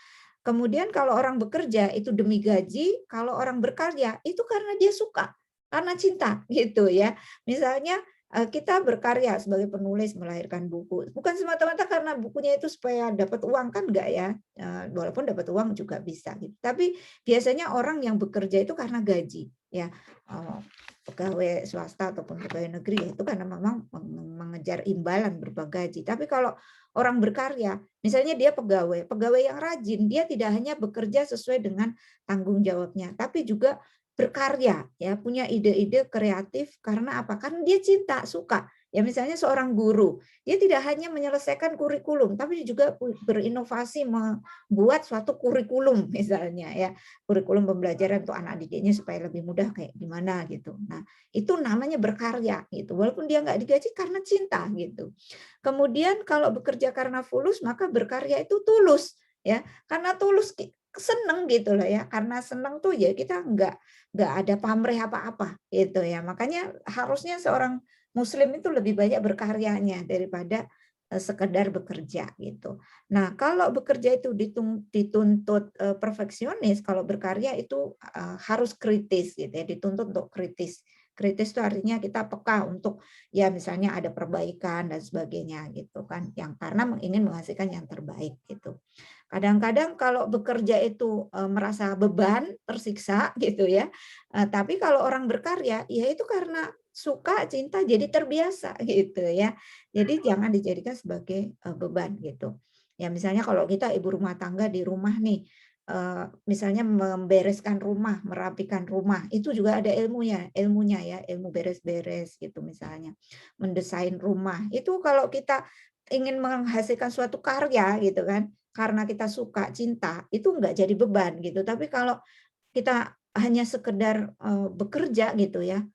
Kemudian kalau orang bekerja itu demi gaji, kalau orang berkarya itu karena dia suka, karena cinta gitu ya. Misalnya kita berkarya sebagai penulis, melahirkan buku, bukan semata-mata karena bukunya itu supaya dapat uang, kan enggak ya, walaupun dapat uang juga bisa gitu. Tapi biasanya orang yang bekerja itu karena gaji ya, pegawai swasta ataupun pegawai negeri ya, itu karena memang mengejar imbalan berupa gaji. Tapi kalau orang berkarya, misalnya dia pegawai yang rajin, dia tidak hanya bekerja sesuai dengan tanggung jawabnya, tapi juga berkarya ya, punya ide-ide kreatif. Karena apa? Karena dia cinta, suka. Ya misalnya seorang guru, dia tidak hanya menyelesaikan kurikulum, tapi juga berinovasi membuat suatu kurikulum misalnya ya, kurikulum pembelajaran untuk anak didiknya supaya lebih mudah kayak gimana gitu. Nah, itu namanya berkarya gitu. Walaupun dia nggak digaji karena cinta gitu. Kemudian kalau bekerja karena fulus, maka berkarya itu tulus ya. Karena tulus seneng gitu loh ya. Karena seneng tuh ya kita nggak ada pamrih apa-apa gitu ya. Makanya harusnya seorang Muslim itu lebih banyak berkaryanya daripada sekedar bekerja gitu. Nah, kalau bekerja itu dituntut perfeksionis, kalau berkarya itu harus kritis gitu ya, dituntut untuk kritis. Kritis itu artinya kita peka untuk ya misalnya ada perbaikan dan sebagainya gitu kan, yang karena ingin menghasilkan yang terbaik gitu. Kadang-kadang kalau bekerja itu merasa beban, tersiksa gitu ya. Tapi kalau orang berkarya ya itu karena suka, cinta, jadi terbiasa gitu ya. Jadi jangan dijadikan sebagai beban gitu. Ya misalnya kalau kita ibu rumah tangga di rumah nih, misalnya membereskan rumah, merapikan rumah, itu juga ada ilmunya ya, ilmu beres-beres gitu misalnya. Mendesain rumah, itu kalau kita ingin menghasilkan suatu karya gitu kan, karena kita suka, cinta, itu enggak jadi beban gitu. Tapi kalau kita hanya sekedar bekerja gitu ya,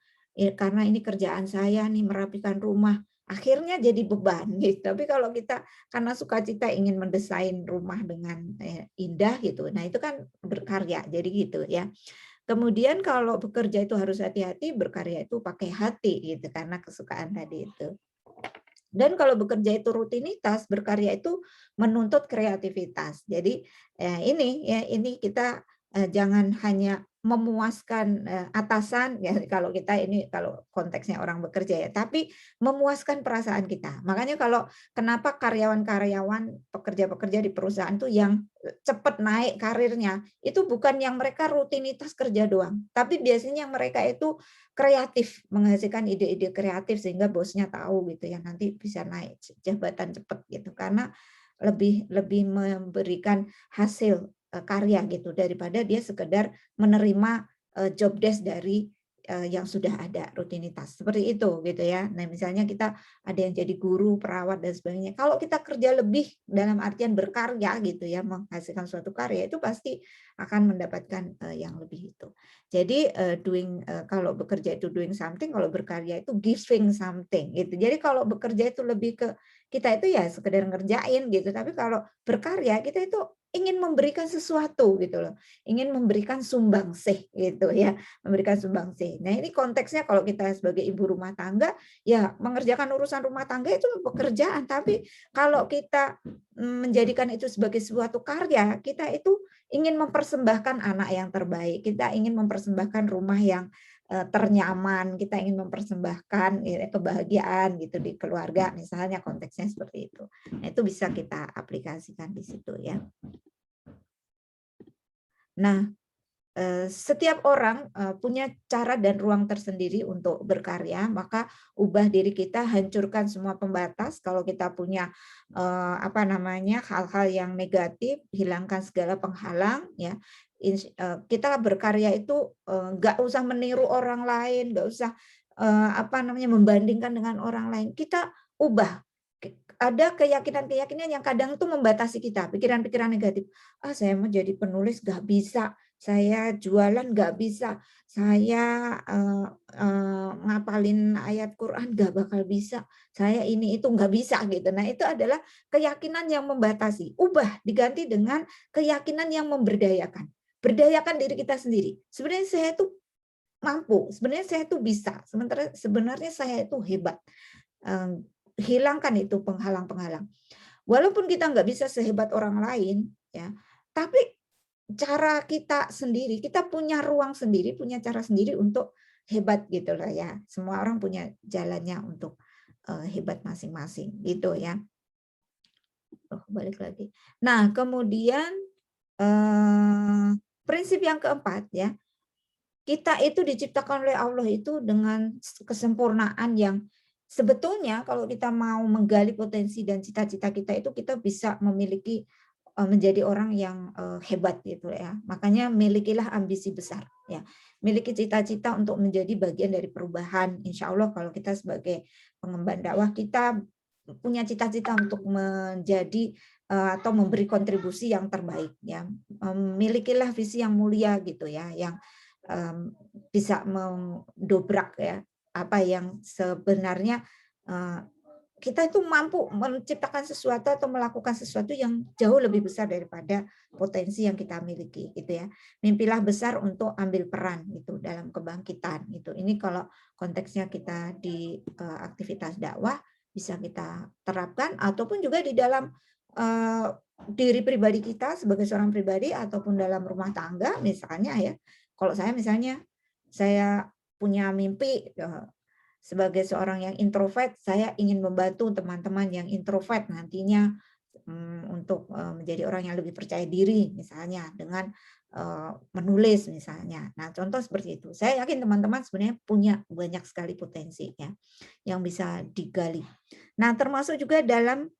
karena ini kerjaan saya nih merapikan rumah, akhirnya jadi beban gitu. Tapi kalau kita karena sukacita ingin mendesain rumah dengan indah gitu, nah itu kan berkarya, jadi gitu ya. Kemudian kalau bekerja itu harus hati-hati, berkarya itu pakai hati gitu karena kesukaan tadi itu. Dan kalau bekerja itu rutinitas, berkarya itu menuntut kreativitas. Jadi ini kita jangan hanya memuaskan atasan ya kalau kita ini kalau konteksnya orang bekerja ya, tapi memuaskan perasaan kita. Makanya kalau kenapa karyawan-karyawan, pekerja-pekerja di perusahaan tuh yang cepat naik karirnya, itu bukan yang mereka rutinitas kerja doang, tapi biasanya mereka itu kreatif, menghasilkan ide-ide kreatif sehingga bosnya tahu gitu ya, nanti bisa naik jabatan cepat gitu karena lebih lebih memberikan hasil karya gitu daripada dia sekedar menerima job desk dari yang sudah ada rutinitas seperti itu gitu ya. Nah misalnya kita ada yang jadi guru, perawat dan sebagainya. Kalau kita kerja lebih dalam artian berkarya gitu ya, menghasilkan suatu karya itu pasti akan mendapatkan yang lebih itu. Jadi kalau bekerja itu doing something, kalau berkarya itu giving something gitu. Jadi kalau bekerja itu lebih ke kita itu ya sekedar ngerjain gitu, tapi kalau berkarya kita itu ingin memberikan sesuatu gitu loh, ingin memberikan sumbangsih gitu ya, memberikan sumbangsih. Nah ini konteksnya kalau kita sebagai ibu rumah tangga ya mengerjakan urusan rumah tangga itu pekerjaan, tapi kalau kita menjadikan itu sebagai suatu karya, kita itu ingin mempersembahkan anak yang terbaik, kita ingin mempersembahkan rumah yang ternyaman, kita ingin mempersembahkan kebahagiaan gitu di keluarga, misalnya konteksnya seperti itu. Nah, itu bisa kita aplikasikan di situ ya. Nah, setiap orang punya cara dan ruang tersendiri untuk berkarya, maka ubah diri kita, hancurkan semua pembatas. Kalau kita punya hal-hal yang negatif, hilangkan segala penghalang ya. Kita berkarya itu nggak usah meniru orang lain, nggak usah membandingkan dengan orang lain. Kita ubah. Ada keyakinan-keyakinan yang kadang itu membatasi kita, pikiran-pikiran negatif. Saya mau jadi penulis nggak bisa, saya jualan nggak bisa, saya ngapalin ayat Quran nggak bakal bisa, saya ini itu nggak bisa gitu. Nah itu adalah keyakinan yang membatasi. Ubah diganti dengan keyakinan yang memberdayakan. Berdayakan diri kita sendiri. Sebenarnya saya itu mampu, sebenarnya saya itu bisa, sebenarnya saya itu hebat. Hilangkan itu penghalang-penghalang. Walaupun kita nggak bisa sehebat orang lain, ya, tapi cara kita sendiri, kita punya ruang sendiri, punya cara sendiri untuk hebat gitu lah ya. Semua orang punya jalannya untuk hebat masing-masing gitu ya. Balik lagi. Nah, kemudian prinsip yang keempat ya, kita itu diciptakan oleh Allah itu dengan kesempurnaan yang sebetulnya kalau kita mau menggali potensi dan cita-cita kita itu kita bisa memiliki menjadi orang yang hebat gitu ya. Makanya milikilah ambisi besar ya. Miliki cita-cita untuk menjadi bagian dari perubahan. Insya Allah kalau kita sebagai pengemban dakwah kita punya cita-cita untuk menjadi atau memberi kontribusi yang terbaik ya. Milikilah visi yang mulia gitu ya, yang bisa mendobrak ya apa yang sebenarnya kita itu mampu menciptakan sesuatu atau melakukan sesuatu yang jauh lebih besar daripada potensi yang kita miliki gitu ya. Mimpilah besar untuk ambil peran gitu dalam kebangkitan gitu. Ini kalau konteksnya kita di aktivitas dakwah bisa kita terapkan ataupun juga di dalam diri pribadi kita sebagai seorang pribadi ataupun dalam rumah tangga misalnya ya. Kalau saya misalnya saya punya mimpi sebagai seorang yang introvert, saya ingin membantu teman-teman yang introvert nantinya untuk menjadi orang yang lebih percaya diri misalnya dengan menulis misalnya. Nah, contoh seperti itu. Saya yakin teman-teman sebenarnya punya banyak sekali potensi ya yang bisa digali. Nah, termasuk juga dalam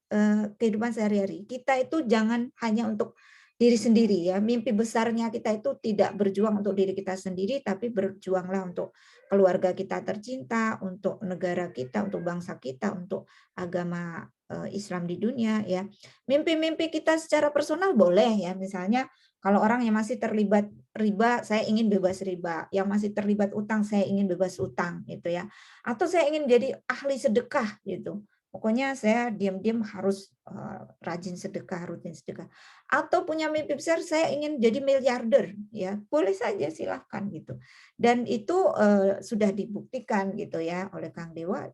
kehidupan sehari-hari. Kita itu jangan hanya untuk diri sendiri ya. Mimpi besarnya kita itu tidak berjuang untuk diri kita sendiri, tapi berjuanglah untuk keluarga kita tercinta, untuk negara kita, untuk bangsa kita, untuk agama Islam di dunia ya. Mimpi-mimpi kita secara personal boleh ya, misalnya kalau orang yang masih terlibat riba, saya ingin bebas riba. Yang masih terlibat utang, saya ingin bebas utang gitu ya. Atau saya ingin jadi ahli sedekah gitu. Pokoknya saya diam-diam harus rajin sedekah, rutin sedekah. Atau punya mimpi besar, saya ingin jadi miliarder ya. Boleh saja, silahkan gitu. Dan itu sudah dibuktikan gitu ya oleh Kang Dewa,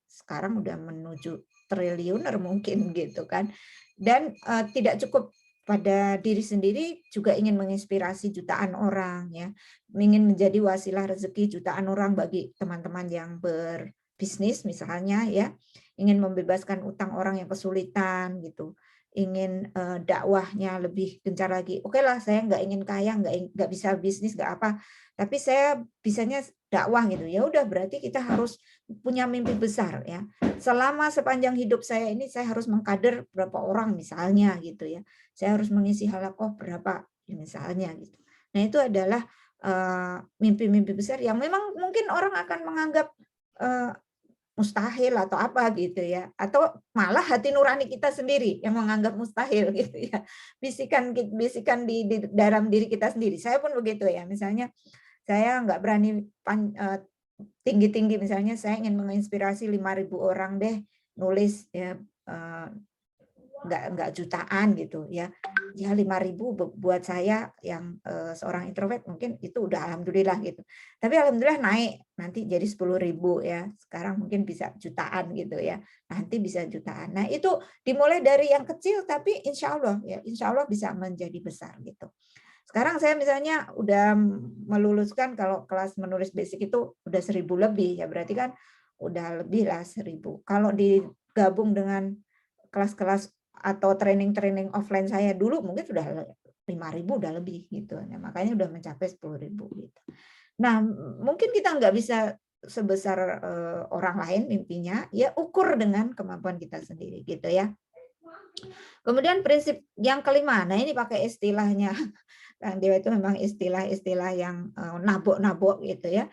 sekarang udah menuju triliuner mungkin gitu kan. Dan tidak cukup pada diri sendiri, juga ingin menginspirasi jutaan orang ya, ingin menjadi wasilah rezeki jutaan orang bagi teman-teman yang berbisnis misalnya ya, ingin membebaskan utang orang yang kesulitan gitu, ingin dakwahnya lebih gencar lagi. Oke lah, saya nggak ingin kaya, nggak bisa bisnis, nggak apa, tapi saya bisanya dakwah gitu. Ya udah, berarti kita harus punya mimpi besar ya. Selama sepanjang hidup saya ini, saya harus mengkader berapa orang misalnya gitu ya. Saya harus mengisi halakoh berapa misalnya gitu. Nah, itu adalah mimpi-mimpi besar yang memang mungkin orang akan menganggap mustahil atau apa gitu ya, atau malah hati nurani kita sendiri yang menganggap mustahil gitu ya, bisikan di dalam diri kita sendiri. Saya pun begitu ya, misalnya saya nggak berani tinggi-tinggi, misalnya saya ingin menginspirasi 5.000 orang deh nulis ya, nggak jutaan gitu ya. Ya 5.000 buat saya yang seorang introvert mungkin itu udah alhamdulillah gitu. Tapi alhamdulillah naik nanti jadi 10.000 ya. Sekarang mungkin bisa jutaan gitu ya. Nanti bisa jutaan. Nah, itu dimulai dari yang kecil tapi insya Allah ya, insya Allah bisa menjadi besar gitu. Sekarang saya misalnya udah meluluskan, kalau kelas menulis basic itu udah 1.000 lebih ya, berarti kan udah lebih lah 1.000. Kalau digabung dengan kelas-kelas atau training-training offline saya dulu mungkin sudah 5.000 udah lebih gitu. Nah, makanya udah mencapai 10.000 gitu. Nah, mungkin kita nggak bisa sebesar orang lain mimpinya, ya ukur dengan kemampuan kita sendiri gitu ya. Kemudian prinsip yang kelima, nah ini pakai istilahnya Kang Dewa, itu memang istilah-istilah yang nabok-nabok gitu ya.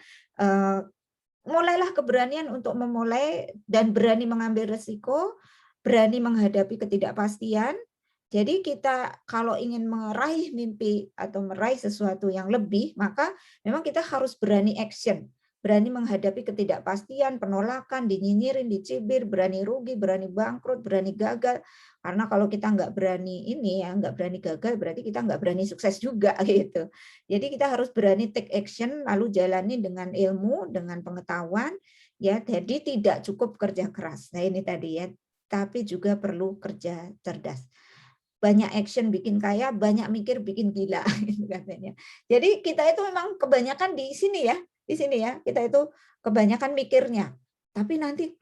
Mulailah keberanian untuk memulai dan berani mengambil resiko, berani menghadapi ketidakpastian. Jadi kita kalau ingin meraih mimpi atau meraih sesuatu yang lebih, maka memang kita harus berani action, berani menghadapi ketidakpastian, penolakan, dinyinyirin, dicibir, berani rugi, berani bangkrut, berani gagal. Karena kalau kita nggak berani ini ya, nggak berani gagal, berarti kita nggak berani sukses juga gitu. Jadi kita harus berani take action, lalu jalani dengan ilmu, dengan pengetahuan, ya. Jadi tidak cukup kerja keras. Nah ini tadi ya, tapi juga perlu kerja cerdas. Banyak action bikin kaya, banyak mikir bikin gila gitu katanya. Jadi kita itu memang kebanyakan di sini ya, kita itu kebanyakan mikirnya. Tapi nanti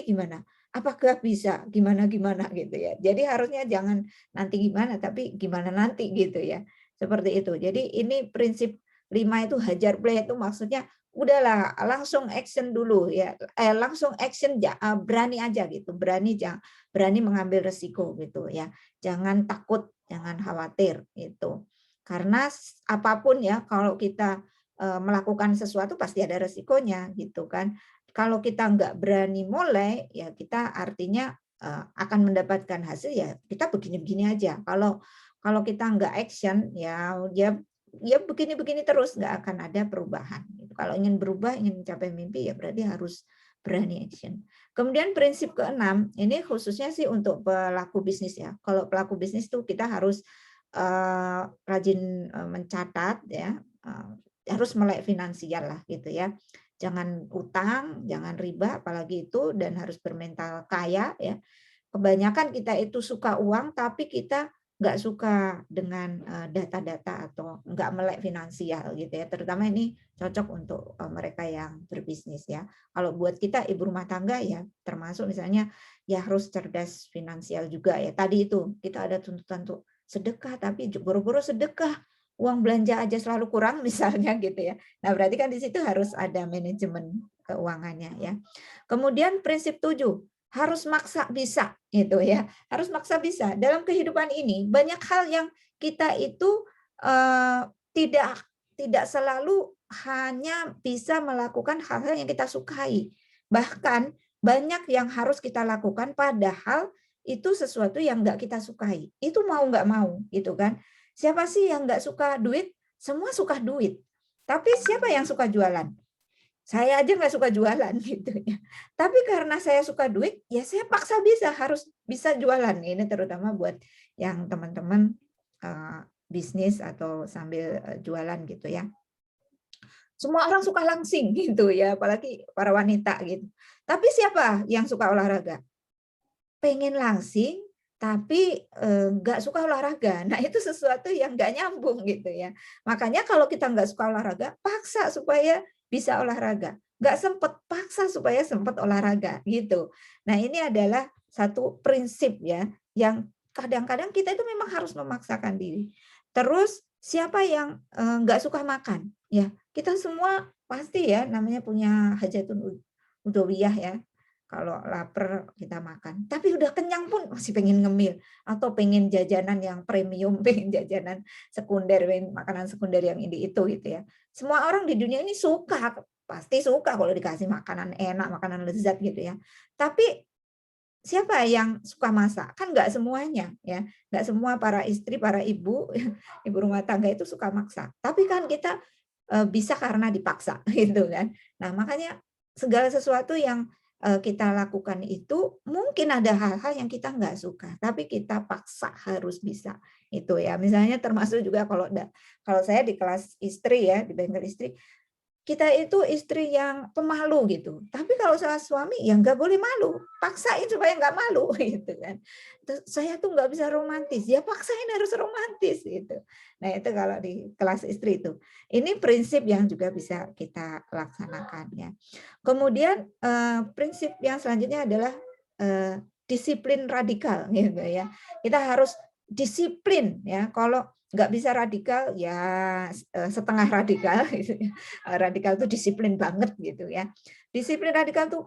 gimana? Apakah bisa? Gimana gitu ya. Jadi harusnya jangan nanti gimana, tapi gimana nanti gitu ya. Seperti itu. Jadi ini prinsip 5 itu hajar play, itu maksudnya udahlah langsung action dulu ya. Langsung action, berani aja gitu. Berani mengambil resiko gitu ya. Jangan takut, jangan khawatir gitu. Karena apapun ya, kalau kita melakukan sesuatu pasti ada resikonya gitu kan. Kalau kita nggak berani mulai, ya kita artinya akan mendapatkan hasil ya kita begini-begini aja. Kalau kita nggak action ya begini-begini terus, nggak akan ada perubahan. Kalau ingin berubah, ingin mencapai mimpi ya berarti harus berani action. Kemudian prinsip keenam, ini khususnya sih untuk pelaku bisnis ya. Kalau pelaku bisnis tuh kita harus rajin mencatat ya, harus melek finansial lah gitu ya. Jangan utang, jangan riba apalagi itu, dan harus bermental kaya ya. Kebanyakan kita itu suka uang tapi kita nggak suka dengan data-data atau nggak melek finansial gitu ya. Terutama ini cocok untuk mereka yang berbisnis ya. Kalau buat kita ibu rumah tangga ya termasuk misalnya ya harus cerdas finansial juga ya. Tadi itu kita ada tuntutan untuk sedekah tapi boro-boro sedekah uang belanja aja selalu kurang misalnya gitu ya. Nah, berarti kan di situ harus ada manajemen keuangannya ya. Kemudian prinsip 7, harus maksa bisa gitu ya. Harus maksa bisa. Dalam kehidupan ini banyak hal yang kita itu tidak selalu hanya bisa melakukan hal-hal yang kita sukai. Bahkan banyak yang harus kita lakukan padahal itu sesuatu yang nggak kita sukai. Itu mau nggak mau gitu kan. Siapa sih yang nggak suka duit? Semua suka duit. Tapi siapa yang suka jualan? Saya aja nggak suka jualan gitu ya. Tapi karena saya suka duit, ya saya paksa harus bisa jualan. Ini terutama buat yang teman-teman bisnis atau sambil jualan gitu ya. Semua orang suka langsing gitu ya, apalagi para wanita gitu. Tapi siapa yang suka olahraga? Pengen langsing tapi nggak suka olahraga. Nah, itu sesuatu yang nggak nyambung gitu ya. Makanya kalau kita nggak suka olahraga, paksa supaya bisa olahraga. Nggak sempet, paksa supaya sempat olahraga gitu. Nah, ini adalah satu prinsip ya, yang kadang-kadang kita itu memang harus memaksakan diri. Terus siapa yang nggak suka makan? Ya, kita semua pasti ya namanya punya hajatun udhawiyah ya. Kalau lapar kita makan, tapi udah kenyang pun masih pengen ngemil atau pengen jajanan yang premium, pengen jajanan sekunder, pengen makanan sekunder yang ini itu gitu ya. Semua orang di dunia ini suka, pasti suka kalau dikasih makanan enak, makanan lezat gitu ya. Tapi siapa yang suka masak? Kan nggak semuanya ya, nggak semua para istri, para ibu, ibu rumah tangga itu suka masak. Tapi kan kita bisa karena dipaksa gitu kan. Nah makanya segala sesuatu yang kita lakukan itu mungkin ada hal-hal yang kita nggak suka, tapi kita paksa harus bisa itu ya. Misalnya termasuk juga kalau saya di kelas istri ya, di bengkel istri, kita itu istri yang pemalu gitu. Tapi kalau sama suami ya nggak boleh malu, paksain supaya nggak malu gitu kan. Terus saya tuh nggak bisa romantis, ya paksain harus romantis gitu. Nah itu kalau di kelas istri itu. Ini prinsip yang juga bisa kita laksanakan ya. Kemudian prinsip yang selanjutnya adalah disiplin radikal gitu ya. Kita harus disiplin ya. Kalau nggak bisa radikal ya setengah radikal gitu ya. Radikal itu disiplin banget gitu ya. Disiplin radikal tuh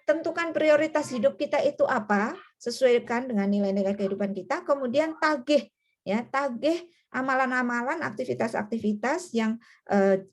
tentukan prioritas hidup kita itu apa, sesuaikan dengan nilai-nilai kehidupan kita, kemudian tagih ya, tagih amalan-amalan, aktivitas-aktivitas yang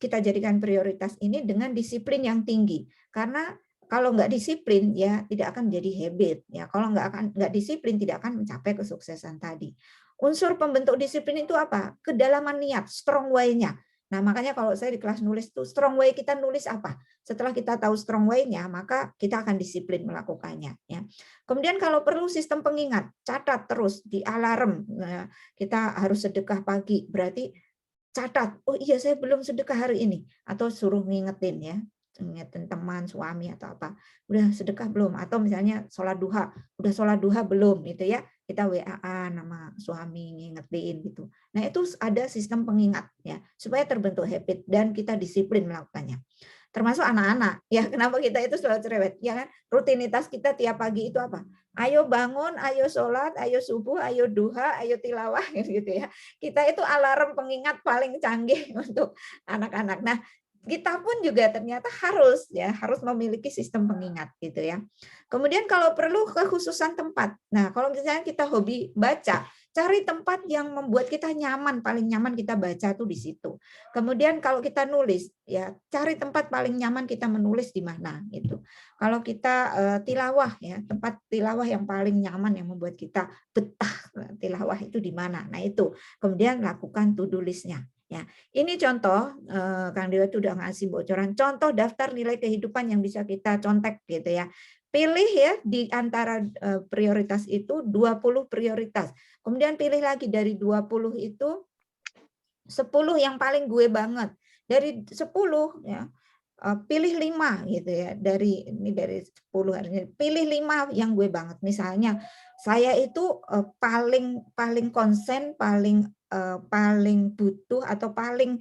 kita jadikan prioritas ini dengan disiplin yang tinggi. Karena kalau nggak disiplin ya tidak akan jadi habit ya. Kalau nggak disiplin tidak akan mencapai kesuksesan tadi. Unsur pembentuk disiplin itu apa? Kedalaman niat, strong way-nya. Nah, makanya kalau saya di kelas nulis itu strong way kita nulis apa? Setelah kita tahu strong way-nya, maka kita akan disiplin melakukannya ya. Kemudian kalau perlu sistem pengingat, catat terus di alarm. Nah, kita harus sedekah pagi, berarti catat. Oh iya saya belum sedekah hari ini atau suruh ngingetin ya. Ngingetin teman, suami atau apa. Udah sedekah belum? Atau misalnya sholat duha, udah sholat duha belum gitu ya. Kita WA nama suami ngingetin gitu. Nah, itu ada sistem pengingat ya, supaya terbentuk habit dan kita disiplin melakukannya. Termasuk anak-anak. Ya, kenapa kita itu selalu cerewet? Ya kan? Rutinitas kita tiap pagi itu apa? Ayo bangun, ayo sholat, ayo subuh, ayo duha, ayo tilawah gitu ya. Kita itu alarm pengingat paling canggih untuk anak-anak. Nah, kita pun juga ternyata harus memiliki sistem pengingat gitu ya. Kemudian kalau perlu kekhususan tempat. Nah, kalau misalnya kita hobi baca, cari tempat yang membuat kita nyaman, paling nyaman kita baca tuh di situ. Kemudian kalau kita nulis, ya cari tempat paling nyaman kita menulis di mana gitu. Kalau kita tilawah ya, tempat tilawah yang paling nyaman yang membuat kita betah tilawah itu di mana. Nah, itu. Kemudian lakukan to-do list-nya. Ya, ini contoh, Kang Dewa itu udah ngasih bocoran contoh daftar nilai kehidupan yang bisa kita contek gitu ya. Pilih ya di antara prioritas itu 20 prioritas. Kemudian pilih lagi dari 20 itu 10 yang paling gue banget. Dari 10 ya pilih 5 gitu ya. Dari 10 harusnya pilih 5 yang gue banget. Misalnya Saya itu paling konsen, paling butuh atau paling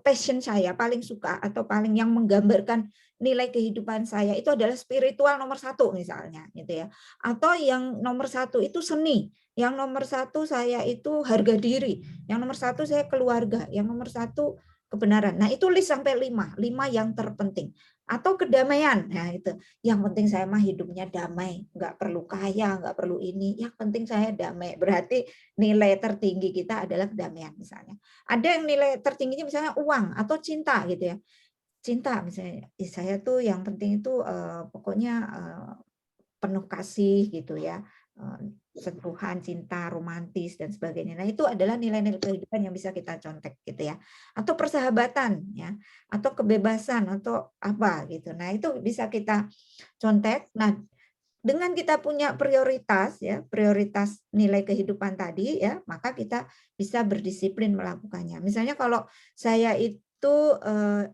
passion saya, paling suka atau paling yang menggambarkan nilai kehidupan saya itu adalah spiritual nomor 1 misalnya, gitu ya. Atau yang nomor 1 itu seni, yang nomor 1 saya itu harga diri, yang nomor 1 saya keluarga, yang nomor 1 kebenaran. Nah itu list sampai 5 yang terpenting. Atau kedamaian, nah itu. Yang penting saya mah hidupnya damai, nggak perlu kaya, nggak perlu ini. Yang penting saya damai. Berarti nilai tertinggi kita adalah kedamaian misalnya. Ada yang nilai tertingginya misalnya uang atau cinta gitu ya. Cinta misalnya, saya tuh yang penting itu pokoknya penuh kasih gitu ya. Sentuhan, cinta, romantis dan sebagainya. Nah, itu adalah nilai-nilai kehidupan yang bisa kita contek gitu ya. Atau persahabatan ya, atau kebebasan atau apa gitu. Nah, itu bisa kita contek. Nah, dengan kita punya prioritas ya, prioritas nilai kehidupan tadi ya, maka kita bisa berdisiplin melakukannya. Misalnya kalau saya itu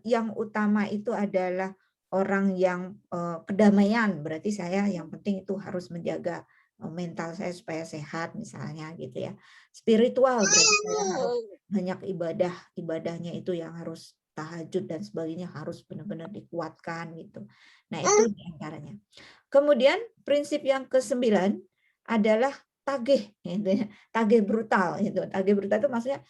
yang utama itu adalah orang yang kedamaian, berarti saya yang penting itu harus menjaga mental saya supaya sehat misalnya gitu ya. Spiritual berarti saya harus banyak ibadahnya itu yang harus tahajud dan sebagainya harus benar-benar dikuatkan gitu. Nah, itu diantaranya. Kemudian prinsip yang ke-9 adalah tagih, gitu ya. Tagih brutal gitu. Tagih brutal itu maksudnya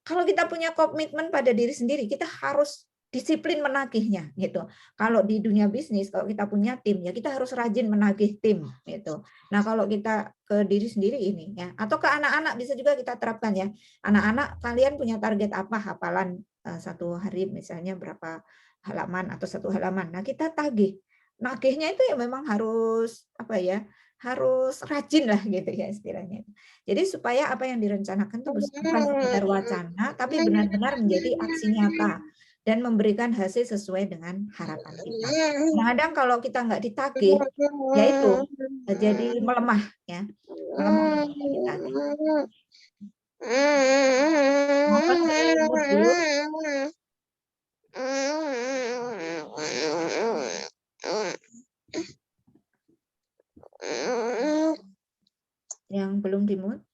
kalau kita punya komitmen pada diri sendiri, kita harus disiplin menagihnya gitu. Kalau di dunia bisnis, kalau kita punya tim ya kita harus rajin menagih tim gitu. Nah, kalau kita ke diri sendiri ini ya, atau ke anak-anak bisa juga kita terapkan ya. Anak-anak kalian punya target apa hafalan satu hari misalnya berapa halaman atau 1 halaman. Nah, kita tagih. Nagihnya itu ya memang harus apa ya? Harus rajin lah gitu ya istilahnya. Jadi supaya apa yang direncanakan itu bukan sekedar wacana, tapi benar-benar menjadi aksi nyata dan memberikan hasil sesuai dengan harapan kita. Kadang-kadang kalau kita nggak ditagih, ya itu jadi melemah ya, melemah kita. Maka saya mute dulu. Yang belum di-mute.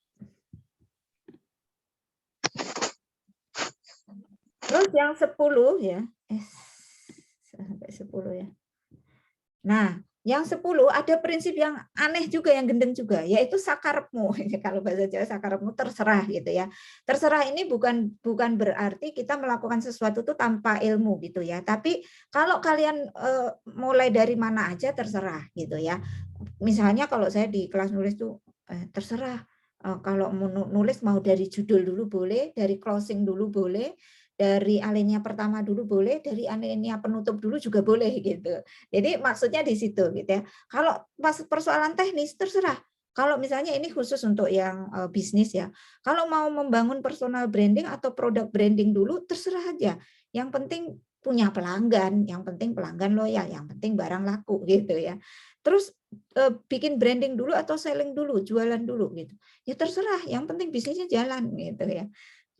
Terus yang 10 ya. Sampai 10 ya. Nah, yang 10 ada prinsip yang aneh juga, yang gendeng juga, yaitu sakarepmu. Kalau bahasa Jawa sakarepmu terserah gitu ya. Terserah ini bukan berarti kita melakukan sesuatu itu tanpa ilmu gitu ya. Tapi kalau kalian mulai dari mana aja terserah gitu ya. Misalnya kalau saya di kelas nulis tuh terserah. Kalau mau nulis mau dari judul dulu boleh, dari closing dulu boleh, dari alinea pertama dulu boleh, dari alinea penutup dulu juga boleh gitu. Jadi maksudnya di situ gitu ya. Kalau pas persoalan teknis terserah. Kalau misalnya ini khusus untuk yang bisnis ya. Kalau mau membangun personal branding atau produk branding dulu terserah aja. Yang penting punya pelanggan, yang penting pelanggan loyal, yang penting barang laku gitu ya. Terus bikin branding dulu atau selling dulu, jualan dulu gitu. Ya terserah, yang penting bisnisnya jalan gitu ya.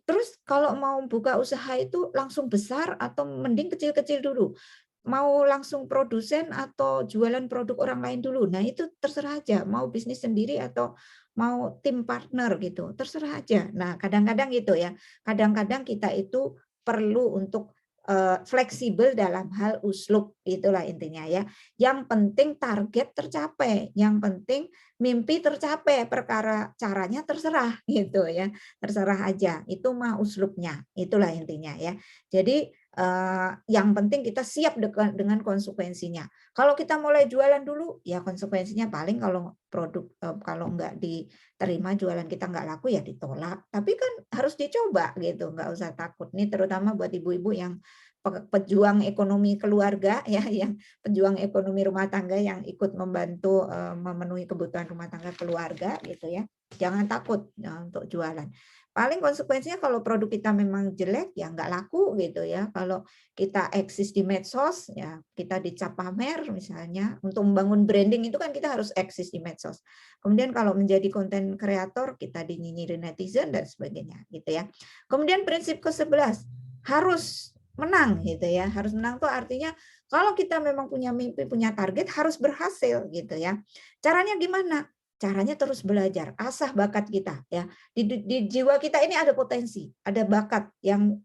Terus kalau mau buka usaha itu langsung besar atau mending kecil-kecil dulu. Mau langsung produsen atau jualan produk orang lain dulu. Nah, itu terserah aja, mau bisnis sendiri atau mau tim partner gitu. Terserah aja. Nah, kadang-kadang gitu ya. Kadang-kadang kita itu perlu untuk fleksibel dalam hal uslub, itulah intinya ya. Yang penting target tercapai, yang penting mimpi tercapai, perkara caranya terserah gitu ya. Terserah aja, itu mah uslubnya, itulah intinya ya. Jadi yang penting kita siap dengan konsekuensinya. Kalau kita mulai jualan dulu, ya konsekuensinya paling kalau produk kalau nggak diterima jualan kita nggak laku ya ditolak. Tapi kan harus dicoba gitu, nggak usah takut. Ini terutama buat ibu-ibu yang pejuang ekonomi keluarga ya, yang pejuang ekonomi rumah tangga yang ikut membantu memenuhi kebutuhan rumah tangga keluarga gitu ya. Jangan takut untuk jualan. Paling konsekuensinya kalau produk kita memang jelek ya nggak laku gitu ya. Kalau kita eksis di medsos ya kita dicap pamer misalnya. Untuk membangun branding itu kan kita harus eksis di medsos. Kemudian kalau menjadi konten kreator kita dinyinyirin netizen dan sebagainya gitu ya. Kemudian prinsip ke-11 harus menang gitu ya. Harus menang tuh artinya Kalau kita memang punya mimpi, punya target, harus berhasil gitu ya. Caranya gimana? Caranya terus belajar, asah bakat kita ya. Di jiwa kita ini ada potensi, ada bakat yang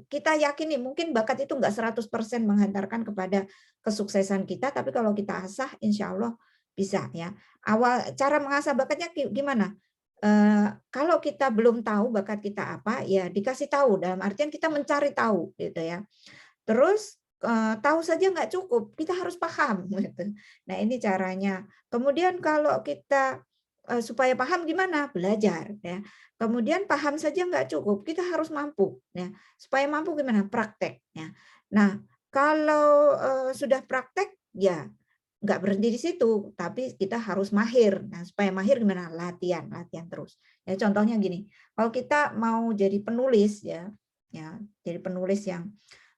kita yakini mungkin bakat itu enggak 100% menghantarkan kepada kesuksesan kita, tapi kalau kita asah insya Allah bisa ya. Awal cara mengasah bakatnya gimana? Kalau kita belum tahu bakat kita apa, ya dikasih tahu, dalam artian kita mencari tahu gitu ya. Terus tahu saja nggak cukup, kita harus paham gitu. Nah ini caranya. Kemudian kalau kita supaya paham gimana? Belajar ya. Kemudian paham saja nggak cukup, kita harus mampu ya. Supaya mampu gimana? Praktek ya. Nah kalau sudah praktek ya nggak berhenti di situ, tapi kita harus mahir. Nah, supaya mahir gimana? Latihan, latihan terus. Ya, contohnya gini, kalau kita mau jadi penulis ya, jadi penulis yang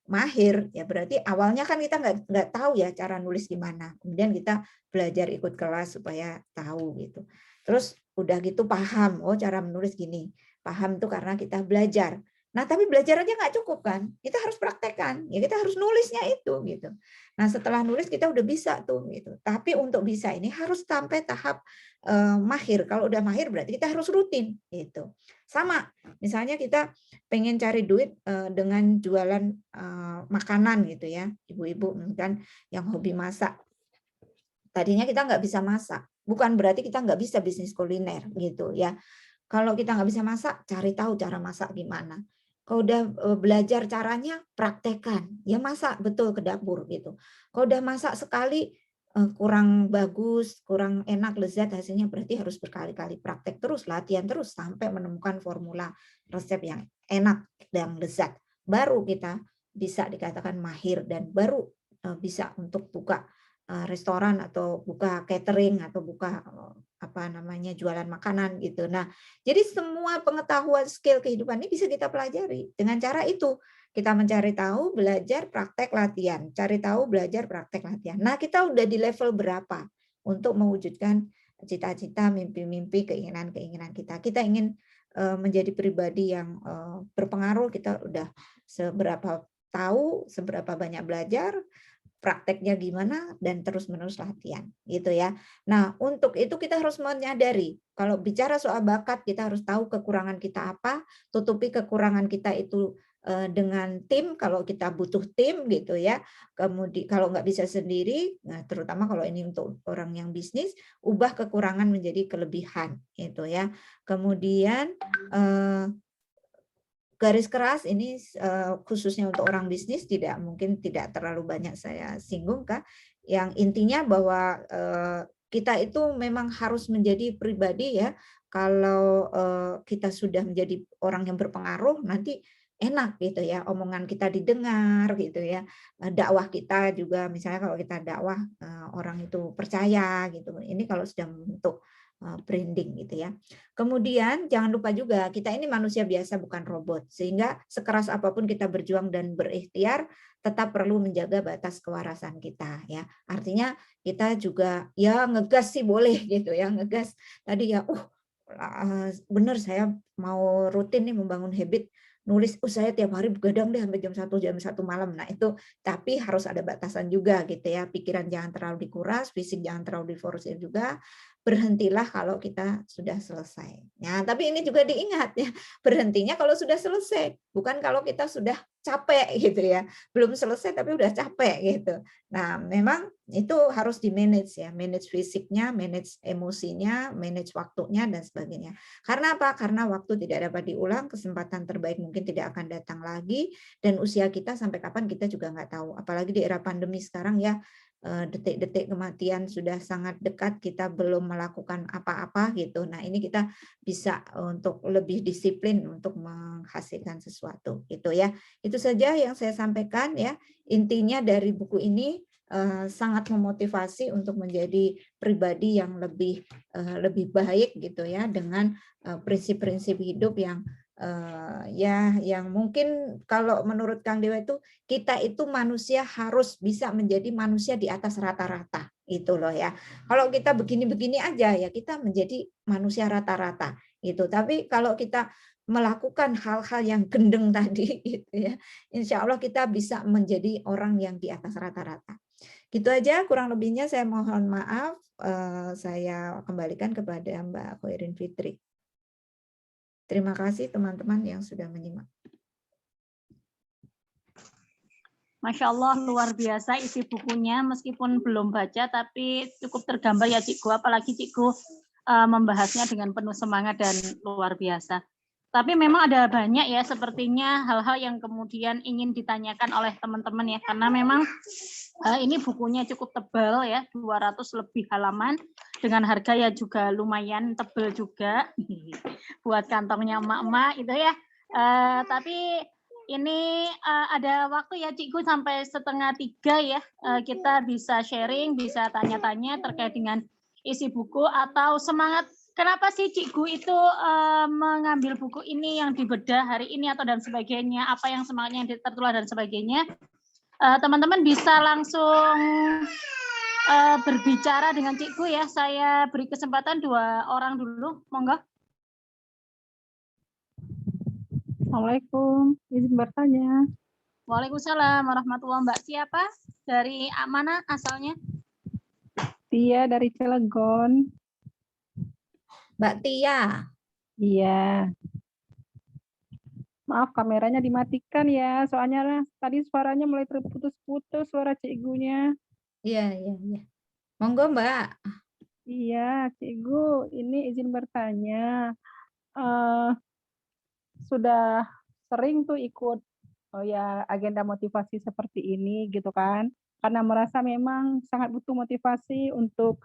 mahir, ya berarti awalnya kan kita nggak tahu ya cara nulis gimana. Kemudian kita belajar ikut kelas supaya tahu gitu. Terus udah gitu paham, oh cara menulis gini. Paham itu karena kita belajar. Nah, tapi belajar aja nggak cukup kan? Kita harus praktekkan. Ya kita harus nulisnya itu gitu. Nah, setelah nulis kita udah bisa tuh gitu. Tapi untuk bisa ini harus sampai tahap mahir. Kalau udah mahir berarti kita harus rutin gitu. Sama, misalnya kita pengen cari duit dengan jualan makanan gitu ya. Ibu-ibu kan yang hobi masak. Tadinya kita nggak bisa masak. Bukan berarti kita nggak bisa bisnis kuliner gitu ya. Kalau kita nggak bisa masak, cari tahu cara masak gimana. Kalau udah belajar caranya, praktekkan. Ya masak betul ke dapur gitu. Kalau udah masak sekali kurang bagus, kurang enak, lezat hasilnya, berarti harus berkali-kali praktek terus, latihan terus sampai menemukan formula resep yang enak dan lezat. Baru kita bisa dikatakan mahir dan baru bisa untuk buka restoran atau buka catering atau buka jualan makanan gitu. Nah, jadi semua pengetahuan skill kehidupan ini bisa kita pelajari dengan cara itu. Kita mencari tahu, belajar, praktek, latihan. Cari tahu, belajar, praktek, latihan. Nah, kita udah di level berapa untuk mewujudkan cita-cita, mimpi-mimpi, keinginan-keinginan kita. Kita ingin menjadi pribadi yang berpengaruh, kita udah seberapa tahu, seberapa banyak belajar, prakteknya gimana, dan terus-menerus latihan gitu ya. Nah, untuk itu kita harus menyadari kalau bicara soal bakat, kita harus tahu kekurangan kita apa, tutupi kekurangan kita itu dengan tim kalau kita butuh tim gitu ya. Kemudian kalau nggak bisa sendiri, nah terutama kalau ini untuk orang yang bisnis, ubah kekurangan menjadi kelebihan gitu ya. Kemudian garis keras ini khususnya untuk orang bisnis mungkin tidak terlalu banyak saya singgung Kak. Yang intinya bahwa kita itu memang harus menjadi pribadi ya. Kalau kita sudah menjadi orang yang berpengaruh nanti enak gitu ya, omongan kita didengar gitu ya. Dakwah kita juga misalnya kalau kita dakwah orang itu percaya gitu. Ini kalau sudah membentuk branding gitu ya. Kemudian jangan lupa juga kita ini manusia biasa bukan robot. Sehingga sekeras apapun kita berjuang dan berikhtiar tetap perlu menjaga batas kewarasan kita ya. Artinya kita juga ya ngegas sih boleh gitu ya, ngegas. Tadi ya benar saya mau rutin nih membangun habit nulis, saya tiap hari begadang deh sampai jam 1 malam. Nah itu, tapi harus ada batasan juga gitu ya. Pikiran jangan terlalu dikuras, fisik jangan terlalu diforsir juga. Berhentilah kalau kita sudah selesai. Nah, tapi ini juga diingat ya, berhentinya kalau sudah selesai, bukan kalau kita sudah capek gitu ya. Belum selesai tapi udah capek gitu. Nah, memang itu harus di-manage ya, manage fisiknya, manage emosinya, manage waktunya dan sebagainya. Karena apa? Karena waktu tidak dapat diulang, kesempatan terbaik mungkin tidak akan datang lagi, dan usia kita sampai kapan kita juga nggak tahu. Apalagi di era pandemi sekarang ya, detik-detik kematian sudah sangat dekat, kita belum melakukan apa-apa gitu. Nah, ini kita bisa untuk lebih disiplin untuk menghasilkan sesuatu gitu ya. Itu saja yang saya sampaikan ya. Intinya dari buku ini sangat memotivasi untuk menjadi pribadi yang lebih baik gitu ya, dengan prinsip-prinsip hidup yang yang mungkin kalau menurut Kang Dewa itu kita itu manusia harus bisa menjadi manusia di atas rata-rata itu loh ya. Kalau kita begini-begini aja ya kita menjadi manusia rata-rata. gitu. Tapi kalau kita melakukan hal-hal yang gendeng tadi gitu ya, insya Allah kita bisa menjadi orang yang di atas rata-rata. Gitu aja kurang lebihnya, saya mohon maaf. Saya kembalikan kepada Mbak Khairin Fitri. Terima kasih teman-teman yang sudah menyimak. Masya Allah, luar biasa isi bukunya, meskipun belum baca tapi cukup tergambar ya Cikgu, apalagi Cikgu membahasnya dengan penuh semangat dan luar biasa. Tapi memang ada banyak ya sepertinya hal-hal yang kemudian ingin ditanyakan oleh teman-teman ya, karena memang ini bukunya cukup tebal ya, 200 lebih halaman, dengan harga ya juga lumayan tebal juga, buat kantongnya emak-emak itu ya. Tapi ini ada waktu ya Cikgu sampai 2:30 ya, kita bisa sharing, bisa tanya-tanya terkait dengan isi buku atau semangat. Kenapa sih Cikgu itu mengambil buku ini yang dibedah hari ini atau dan sebagainya, apa yang semangatnya yang tertular dan sebagainya. Teman-teman bisa langsung berbicara dengan Cikgu ya. Saya beri kesempatan 2 orang dulu, monggo. Assalamualaikum, izin bertanya. Waalaikumsalam warahmatullahi wabarakatuh. Mbak siapa? Dari mana asalnya? Tia dari Cilegon. Mbak Tia. Iya. Maaf kameranya dimatikan ya, soalnya tadi suaranya mulai terputus-putus suara cikgunya. Iya. Monggo Mbak. Iya, Cikgu, ini izin bertanya. Sudah sering tuh ikut agenda motivasi seperti ini gitu kan, karena merasa memang sangat butuh motivasi untuk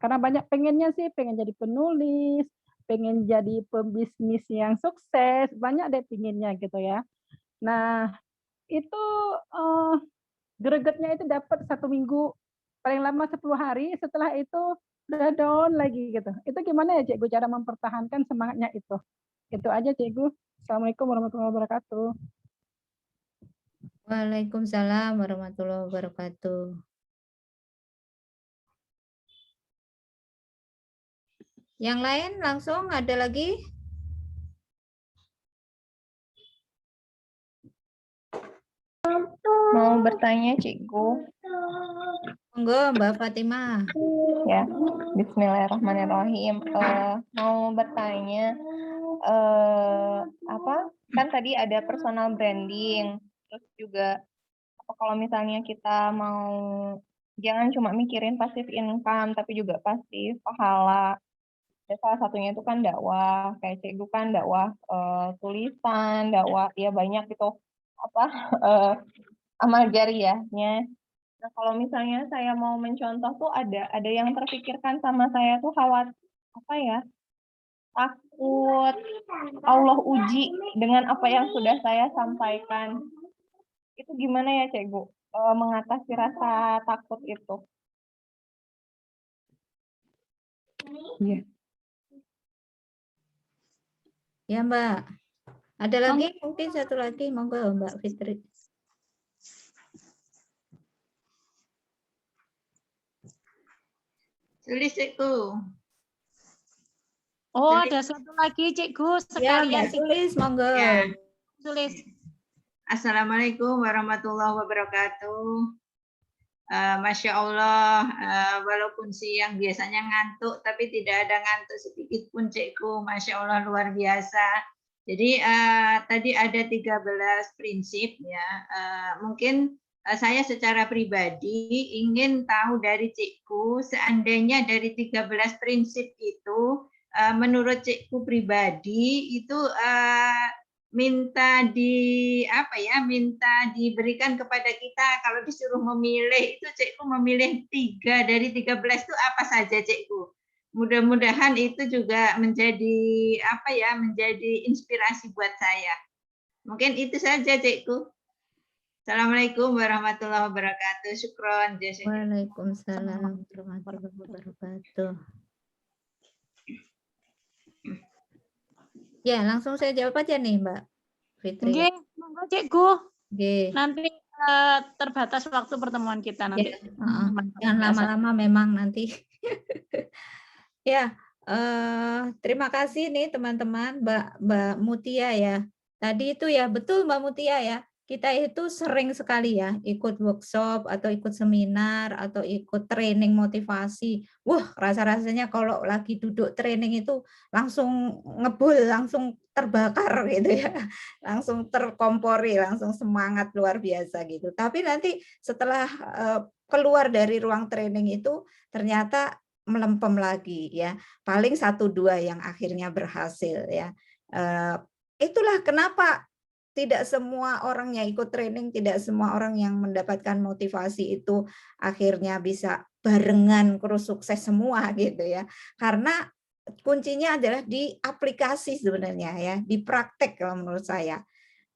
karena banyak pengennya sih, pengen jadi penulis, pengen jadi pembisnis yang sukses, banyak deh pinginnya gitu ya. Nah itu gregetnya itu dapat 1 minggu, paling lama 10 hari, setelah itu udah down lagi gitu. Itu gimana ya Cikgu cara mempertahankan semangatnya itu? Itu aja Cikgu. Assalamualaikum warahmatullahi wabarakatuh. Waalaikumsalam warahmatullahi wabarakatuh. Yang lain langsung ada lagi? Mau bertanya Cikgu. Monggo Mbak Fatimah. Ya, Bismillahirrahmanirrahim. Mau bertanya, kan tadi ada personal branding, terus juga kalau misalnya kita mau jangan cuma mikirin passive income, tapi juga pasif pahala. Ya, salah satunya itu kan dakwah, kayak Cikgu kan dakwah tulisan, dakwah ya banyak itu amal jariyahnya. Nah, kalau misalnya saya mau mencontoh tuh ada yang terpikirkan sama saya tuh takut Allah uji dengan apa yang sudah saya sampaikan. Itu gimana ya, Cikgu? Mengatasi rasa takut itu. Iya. Ya Mbak. Ada lagi? Mungkin satu lagi, monggo Mbak Fitri. Tulis Cikgu. Oh, ada satu lagi Cikgu Ya, sekalian. Mbak tulis, monggo. Ya. Tulis. Assalamualaikum warahmatullahi wabarakatuh. Masya Allah, walaupun siang biasanya ngantuk, tapi tidak ada ngantuk sedikit pun Cikgu. Masya Allah luar biasa. Jadi tadi ada 13 prinsip ya. Mungkin saya secara pribadi ingin tahu dari Cikgu, seandainya dari 13 prinsip itu, menurut Cikgu pribadi itu minta diberikan kepada kita kalau disuruh memilih itu Cikgu memilih 3 dari 13 itu apa saja Cikgu? Mudah-mudahan itu juga menjadi menjadi inspirasi buat saya. Mungkin itu saja Cikgu. Assalamualaikum warahmatullahi wabarakatuh. Syukron. Waalaikumsalam warahmatullahi wabarakatuh. Ya, langsung saya jawab aja nih, Mbak Fitri. Oke, monggo Cikgu. Oke. Nanti terbatas waktu pertemuan kita nanti. Ya, jangan lama-lama memang nanti. Ya, Terima kasih nih teman-teman, Mbak Mutia ya. Tadi itu ya betul Mbak Mutia ya. Kita itu sering sekali ya ikut workshop atau ikut seminar atau ikut training motivasi. Wah, rasa-rasanya kalau lagi duduk training itu langsung ngebul, langsung terbakar gitu ya. Langsung terkompori, langsung semangat luar biasa gitu. Tapi nanti setelah keluar dari ruang training itu ternyata melempem lagi ya. Paling 1-2 yang akhirnya berhasil ya. Itulah kenapa tidak semua orang yang ikut training, tidak semua orang yang mendapatkan motivasi itu akhirnya bisa barengan terus sukses semua gitu ya. Karena kuncinya adalah di aplikasi sebenarnya ya, di praktek kalau menurut saya.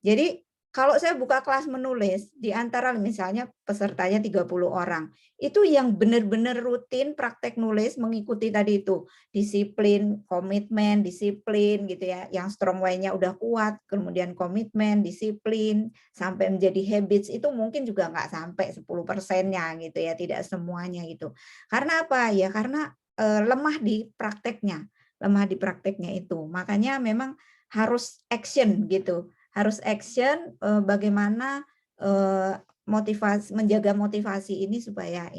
Jadi kalau saya buka kelas menulis, di antara misalnya pesertanya 30 orang, itu yang benar-benar rutin praktek nulis mengikuti tadi itu, disiplin, komitmen, disiplin gitu ya, yang strong way-nya udah kuat, kemudian komitmen, disiplin, sampai menjadi habits, itu mungkin juga nggak sampai 10%-nya gitu ya, tidak semuanya gitu. Karena apa? Ya karena lemah di prakteknya itu. Makanya memang harus action gitu. Harus action bagaimana menjaga motivasi ini supaya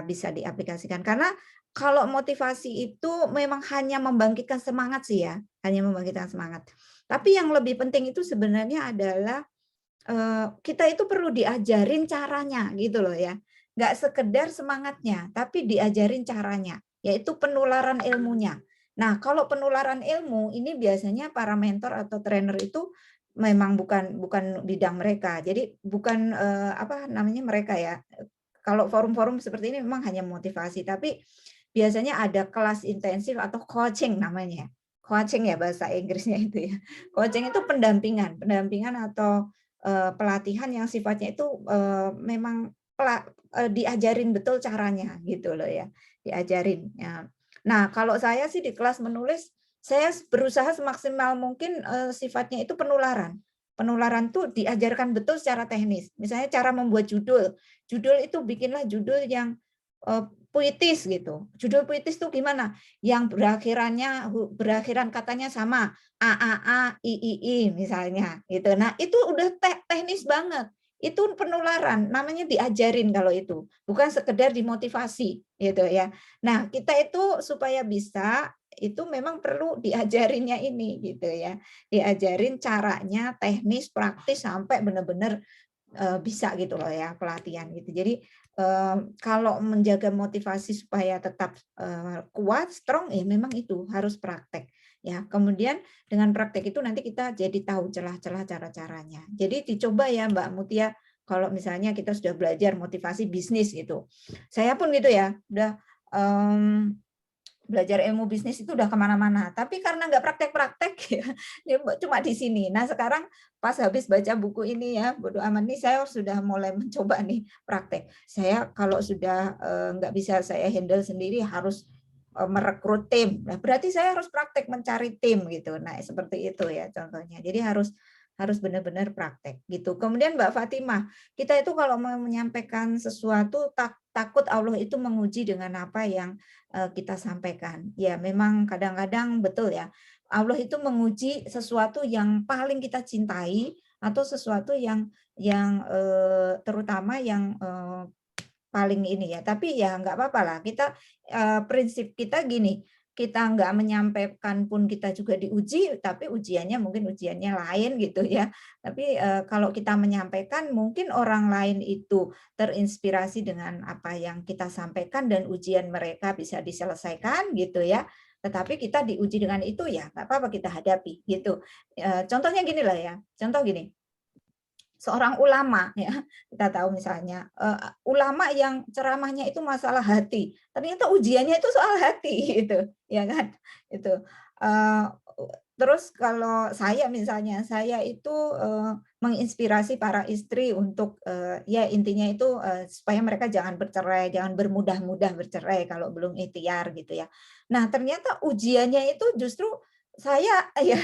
bisa diaplikasikan. Karena kalau motivasi itu memang hanya membangkitkan semangat sih ya, hanya membangkitkan semangat. Tapi yang lebih penting itu sebenarnya adalah kita itu perlu diajarin caranya gitu loh ya. Nggak sekedar semangatnya, tapi diajarin caranya, yaitu penularan ilmunya. Nah, kalau penularan ilmu ini biasanya para mentor atau trainer itu memang bukan bidang mereka. Jadi bukan apa namanya mereka ya. Kalau forum-forum seperti ini memang hanya motivasi, tapi biasanya ada kelas intensif atau coaching namanya. Coaching ya bahasa Inggrisnya itu ya. Coaching itu pendampingan atau pelatihan yang sifatnya itu memang diajarin betul caranya gitu loh ya, diajarin. Ya. Nah, kalau saya sih di kelas menulis, saya berusaha semaksimal mungkin sifatnya itu penularan. Penularan tuh diajarkan betul secara teknis. Misalnya cara membuat judul. Judul itu bikinlah judul yang puitis gitu. Judul puitis tuh gimana? Yang berakhiran katanya sama A, I misalnya gitu. Nah, itu udah teknis banget. Itu penularan, namanya diajarin kalau itu. Bukan sekedar dimotivasi gitu ya. Nah, kita itu supaya bisa itu memang perlu diajarinnya ini gitu ya. Diajarin caranya teknis, praktis sampai benar-benar bisa gitu loh ya pelatihan gitu. Jadi kalau menjaga motivasi supaya tetap kuat, strong ya memang itu harus praktek. Ya, kemudian dengan praktek itu nanti kita jadi tahu celah-celah cara-caranya. Jadi dicoba ya Mbak Mutia, kalau misalnya kita sudah belajar motivasi bisnis gitu. Saya pun gitu ya, udah belajar ilmu bisnis itu udah kemana-mana. Tapi karena nggak praktek-praktek ya, cuma di sini. Nah sekarang pas habis baca buku ini ya, bodo amat nih saya sudah mulai mencoba nih praktek. Saya kalau sudah nggak bisa saya handle sendiri harus merekrut tim. Nah, berarti saya harus praktek mencari tim gitu. Nah seperti itu ya contohnya. Jadi harus benar-benar praktek gitu. Kemudian Mbak Fatimah, kita itu kalau mau menyampaikan sesuatu takut Allah itu menguji dengan apa yang kita sampaikan. Ya, memang kadang-kadang betul ya. Allah itu menguji sesuatu yang paling kita cintai atau sesuatu yang terutama yang paling ini ya. Tapi ya nggak apa-apa lah. Kita prinsip kita gini, kita nggak menyampaikan pun kita juga diuji, tapi ujiannya mungkin ujiannya lain gitu ya. Tapi kalau kita menyampaikan, mungkin orang lain itu terinspirasi dengan apa yang kita sampaikan dan ujian mereka bisa diselesaikan gitu ya. Tetapi kita diuji dengan itu ya nggak apa-apa kita hadapi gitu. Contohnya gini lah ya, contoh gini. Seorang ulama ya kita tahu misalnya ulama yang ceramahnya itu masalah hati, ternyata ujiannya itu soal hati gitu ya kan itu terus kalau saya misalnya saya itu menginspirasi para istri untuk ya intinya itu supaya mereka jangan bercerai, jangan bermudah-mudah bercerai kalau belum ikhtiar gitu ya. Nah ternyata ujiannya itu justru saya ya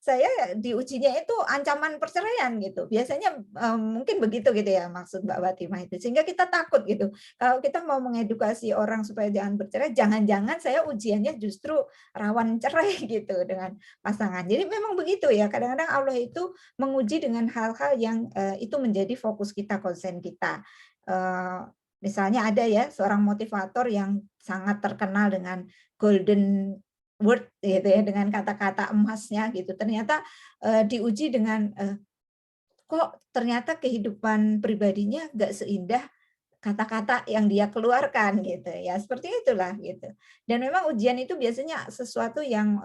saya diujinya itu ancaman perceraian gitu. Biasanya mungkin begitu gitu ya maksud Mbak Fatimah itu. Sehingga kita takut gitu. Kalau kita mau mengedukasi orang supaya jangan bercerai, jangan-jangan saya ujiannya justru rawan cerai gitu dengan pasangan. Jadi memang begitu ya. Kadang-kadang Allah itu menguji dengan hal-hal yang itu menjadi fokus kita, konsen kita. Misalnya ada ya seorang motivator yang sangat terkenal dengan golden word gitu ya, dengan kata-kata emasnya gitu. Ternyata diuji dengan kok ternyata kehidupan pribadinya nggak seindah kata-kata yang dia keluarkan gitu ya. Seperti itulah gitu. Dan memang ujian itu biasanya sesuatu yang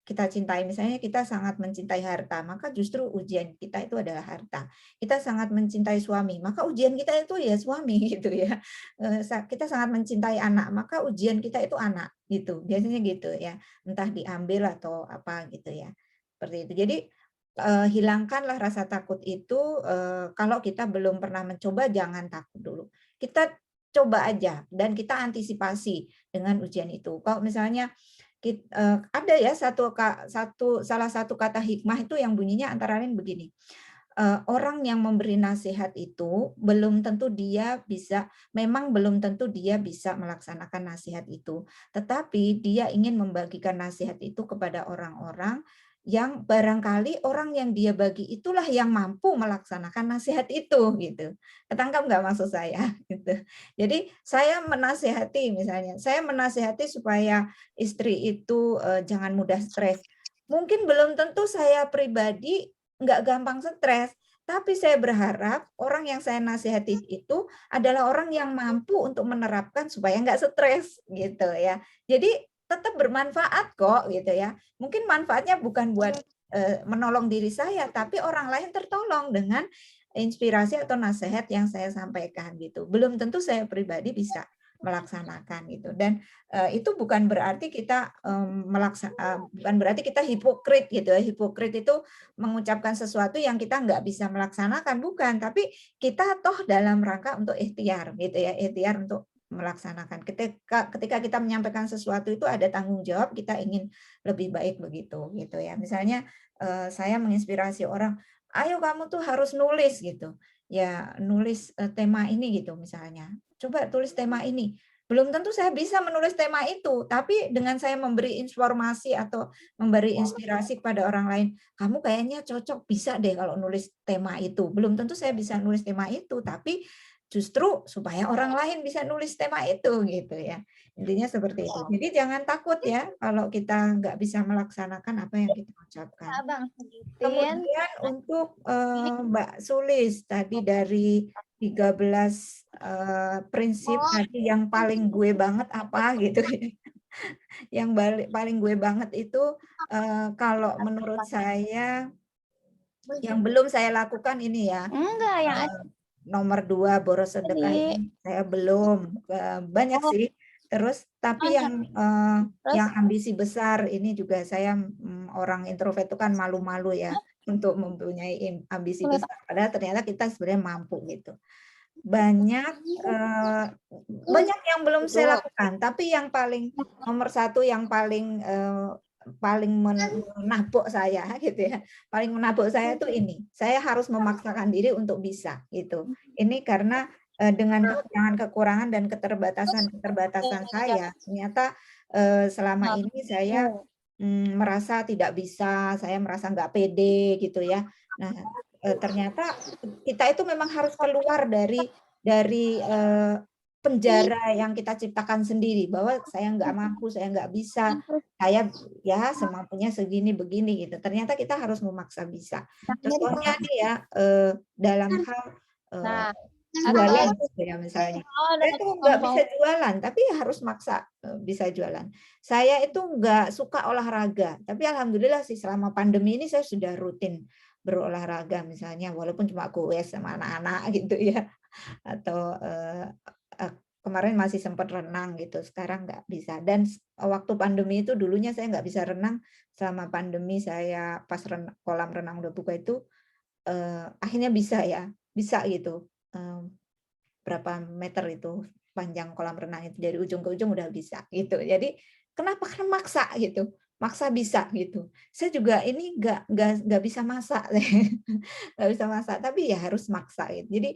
kita cintai. Misalnya kita sangat mencintai harta, maka justru ujian kita itu adalah harta. Kita sangat mencintai suami, maka ujian kita itu ya suami gitu ya. Kita sangat mencintai anak, maka ujian kita itu anak gitu. Biasanya gitu ya. Entah diambil atau apa gitu ya. Seperti itu. Jadi hilangkanlah rasa takut itu, kalau kita belum pernah mencoba jangan takut dulu. Kita coba aja dan kita antisipasi dengan ujian itu. Kalau misalnya ada ya salah satu kata hikmah itu yang bunyinya antara lain begini, orang yang memberi nasihat itu memang belum tentu dia bisa melaksanakan nasihat itu, tetapi dia ingin membagikan nasihat itu kepada orang-orang yang barangkali orang yang dia bagi itulah yang mampu melaksanakan nasihat itu gitu. Ketangkap nggak maksud saya? Gitu. Jadi saya menasihati supaya istri itu jangan mudah stres. Mungkin belum tentu saya pribadi nggak gampang stres, tapi saya berharap orang yang saya nasihati itu adalah orang yang mampu untuk menerapkan supaya nggak stres gitu ya. Jadi tetap bermanfaat kok gitu ya. Mungkin manfaatnya bukan buat menolong diri saya, tapi orang lain tertolong dengan inspirasi atau nasihat yang saya sampaikan gitu. Belum tentu saya pribadi bisa melaksanakan gitu. Dan itu bukan berarti kita bukan berarti kita hipokrit gitu ya. Hipokrit itu mengucapkan sesuatu yang kita nggak bisa melaksanakan, bukan. Tapi kita toh dalam rangka untuk ikhtiar gitu ya, ikhtiar untuk melaksanakan. Ketika kita menyampaikan sesuatu itu ada tanggung jawab, kita ingin lebih baik begitu gitu ya. Misalnya saya menginspirasi orang, ayo kamu tuh harus nulis gitu. Ya, nulis tema ini gitu misalnya. Coba tulis tema ini. Belum tentu saya bisa menulis tema itu, tapi dengan saya memberi informasi atau memberi inspirasi kepada orang lain, kamu kayaknya cocok bisa deh kalau nulis tema itu. Belum tentu saya bisa nulis tema itu, tapi justru supaya orang lain bisa nulis tema itu gitu ya. Intinya seperti itu. Jadi jangan takut ya kalau kita nggak bisa melaksanakan apa yang kita ucapkan. Kemudian untuk Mbak Sulis tadi dari 13 prinsip tadi yang paling gue banget apa gitu ya. Yang paling gue banget itu kalau menurut saya yang belum saya lakukan ini ya. Enggak, yang Nomor 2 boros sedekah ini saya belum, banyak sih. Terus tapi yang ambisi besar ini juga saya orang introvert itu kan malu-malu ya untuk mempunyai ambisi besar. Padahal ternyata kita sebenarnya mampu gitu. Banyak yang belum saya lakukan, tapi yang paling nomor 1 yang paling menabok saya gitu ya. Paling menabok saya itu ini. Saya harus memaksakan diri untuk bisa gitu. Ini karena dengan kekurangan dan keterbatasan saya, ternyata selama ini saya merasa tidak bisa, saya merasa nggak pede gitu ya. Nah, ternyata kita itu memang harus keluar dari penjara yang kita ciptakan sendiri, bahwa saya nggak mampu, saya nggak bisa, saya ya semampunya segini begini gitu. Ternyata kita harus memaksa bisa. Contohnya nih ya dalam hal jualan ya misalnya. Saya tuh nggak bisa jualan, tapi harus maksa bisa jualan. Saya itu nggak suka olahraga, tapi alhamdulillah sih selama pandemi ini saya sudah rutin berolahraga misalnya, walaupun cuma goes sama anak-anak gitu ya. Atau kemarin masih sempat renang gitu, sekarang nggak bisa. Dan waktu pandemi itu dulunya saya nggak bisa renang, selama pandemi saya pas kolam renang udah buka itu akhirnya bisa ya, bisa gitu. Berapa meter itu panjang kolam renang itu, dari ujung ke ujung udah bisa gitu. Jadi kenapa? Karena maksa gitu. maksa bisa gitu. Saya juga ini nggak bisa masak, nggak bisa masak, tapi ya harus maksa gitu. Jadi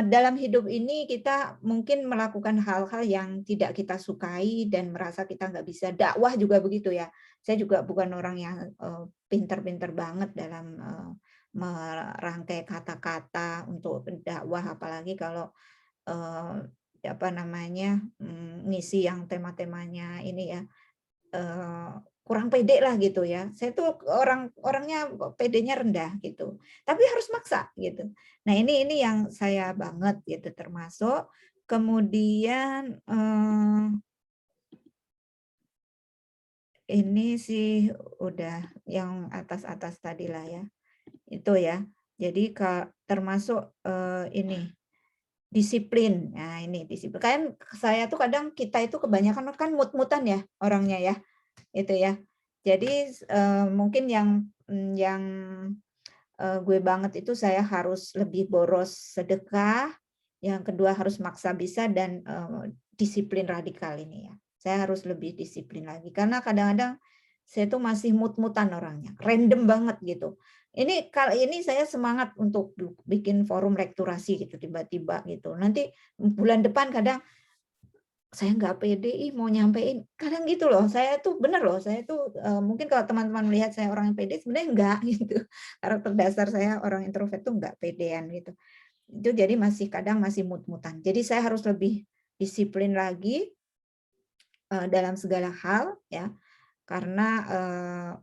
dalam hidup ini kita mungkin melakukan hal-hal yang tidak kita sukai dan merasa kita nggak bisa. Dakwah juga begitu ya. Saya juga bukan orang yang pinter-pinter banget dalam merangkai kata-kata untuk dakwah, apalagi kalau apa namanya ngisi yang tema-temanya ini ya. Kurang pede lah gitu ya. Saya tuh orangnya pedenya rendah gitu. Tapi harus maksa gitu. Nah, ini yang saya banget gitu termasuk. Kemudian ini sih udah yang atas-atas tadi lah ya. Itu ya. Jadi termasuk ini disiplin. Nah, ini disiplin. Kan saya tuh kadang kita itu kebanyakan kan mut-mutan ya orangnya ya. Itu ya. Jadi mungkin yang gue banget itu saya harus lebih boros sedekah, yang kedua harus maksa bisa, dan disiplin radikal ini ya. Saya harus lebih disiplin lagi karena kadang-kadang saya tuh masih mut-mutan orangnya, random banget gitu. Ini kali ini saya semangat untuk bikin forum lekturasi gitu tiba-tiba gitu. Nanti bulan depan kadang saya nggak pede mau nyampein, kadang gitu loh. Saya tuh bener loh, saya tuh mungkin kalau teman-teman melihat saya orang yang pede, sebenarnya enggak gitu. Karakter dasar saya orang introvert tuh enggak pedean gitu. Itu jadi kadang masih mut-mutan. Jadi saya harus lebih disiplin lagi dalam segala hal ya. Karena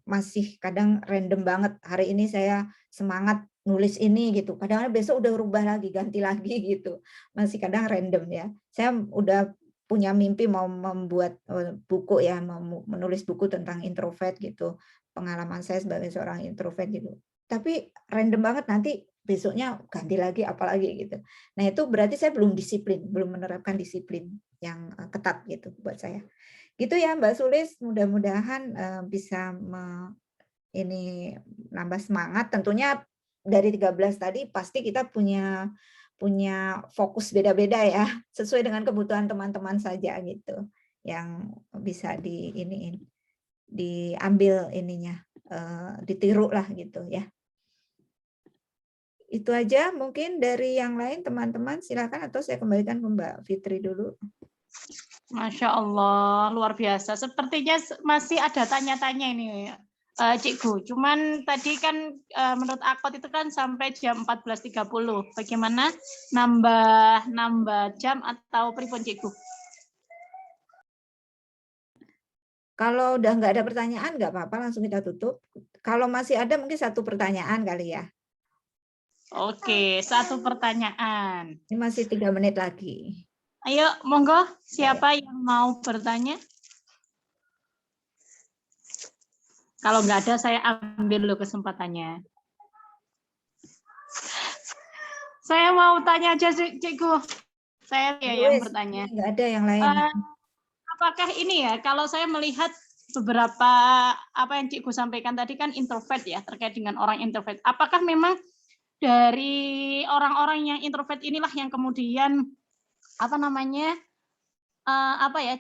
masih kadang random banget. Hari ini saya semangat nulis ini gitu. Kadang-kadang besok udah rubah lagi, ganti lagi gitu. Masih kadang random ya. Saya udah punya mimpi mau membuat buku ya, mau menulis buku tentang introvert gitu. Pengalaman saya sebagai seorang introvert gitu. Tapi random banget, nanti besoknya ganti lagi apalagi gitu. Nah, itu berarti saya belum disiplin, belum menerapkan disiplin yang ketat gitu buat saya. Gitu ya Mbak Sulis, mudah-mudahan bisa ini nambah semangat. Tentunya dari 13 tadi pasti kita punya fokus beda-beda ya, sesuai dengan kebutuhan teman-teman saja gitu. Yang bisa diambil ininya, ditiru lah gitu ya. Itu aja mungkin dari yang lain teman-teman, silakan, atau saya kembalikan ke Mbak Fitri dulu. Masya Allah, luar biasa. Sepertinya masih ada tanya-tanya ini, Cikgu. Cuman tadi kan menurut Akot itu kan sampai jam 14.30. Bagaimana nambah jam atau pripun, Cikgu? Kalau udah nggak ada pertanyaan, nggak apa-apa, langsung kita tutup. Kalau masih ada mungkin satu pertanyaan kali ya. Oke, satu pertanyaan. Ini masih 3 menit lagi. Ayo, monggo, siapa yang mau bertanya? Kalau nggak ada, saya ambil dulu kesempatannya. Saya mau tanya aja, Cikgu. Saya yang bertanya. Nggak ada yang lain. Apakah ini ya, kalau saya melihat beberapa apa yang Cikgu sampaikan tadi kan introvert ya, terkait dengan orang introvert. Apakah memang dari orang-orang yang introvert inilah yang kemudian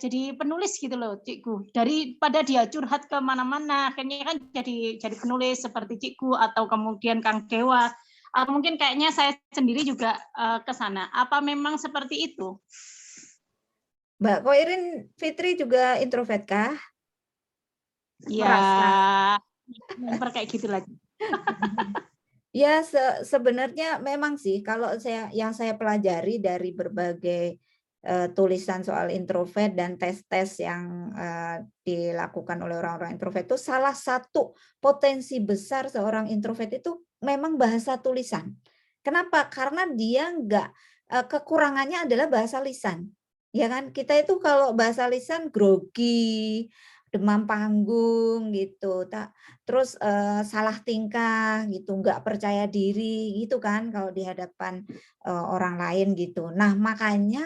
jadi penulis gitu loh, Cikgu. Daripada dia curhat ke mana-mana, akhirnya kan jadi penulis seperti Cikgu atau kemudian Kang Dewa, atau mungkin kayaknya saya sendiri juga ke sana. Apa memang seperti itu? Mbak Koirin Fitri juga introvert kah? Ya, kayak gitu lagi. Ya, sebenarnya memang sih kalau yang saya pelajari dari berbagai tulisan soal introvert dan tes-tes yang dilakukan oleh orang-orang introvert itu, salah satu potensi besar seorang introvert itu memang bahasa tulisan. Kenapa? Karena dia kekurangannya adalah bahasa lisan. Ya kan? Kita itu kalau bahasa lisan grogi, demam panggung gitu, terus salah tingkah gitu, nggak percaya diri gitu kan kalau di hadapan orang lain gitu. Nah, makanya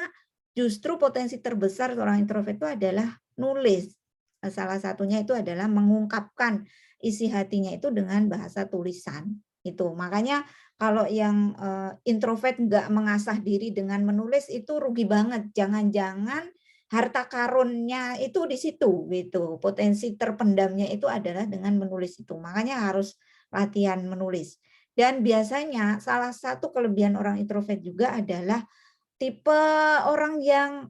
justru potensi terbesar seorang introvert itu adalah nulis. Salah satunya itu adalah mengungkapkan isi hatinya itu dengan bahasa tulisan. Itu makanya kalau yang introvert nggak mengasah diri dengan menulis itu rugi banget. Jangan-jangan harta karunnya itu di situ gitu. Potensi terpendamnya itu adalah dengan menulis itu. Makanya harus latihan menulis. Dan biasanya salah satu kelebihan orang introvert juga adalah tipe orang yang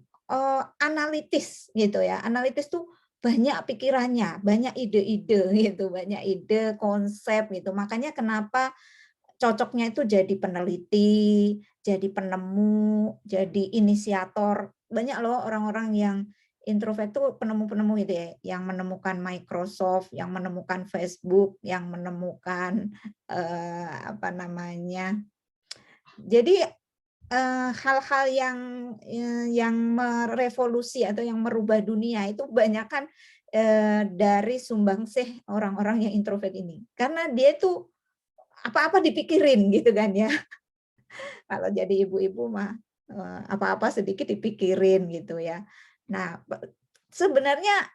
analitis gitu ya. Analitis tuh banyak pikirannya, banyak ide-ide gitu, banyak ide, konsep gitu. Makanya kenapa cocoknya itu jadi peneliti, jadi penemu, jadi inisiator. Banyak loh orang-orang yang introvert tuh penemu-penemu gitu ya, yang menemukan Microsoft, yang menemukan Facebook, yang menemukan apa namanya. Jadi hal-hal yang merevolusi atau yang merubah dunia itu kebanyakan dari sumbangsih orang-orang yang introvert ini. Karena dia tuh apa-apa dipikirin gitu kan ya. Kalau jadi ibu-ibu mah apa-apa sedikit dipikirin gitu ya. Nah, sebenarnya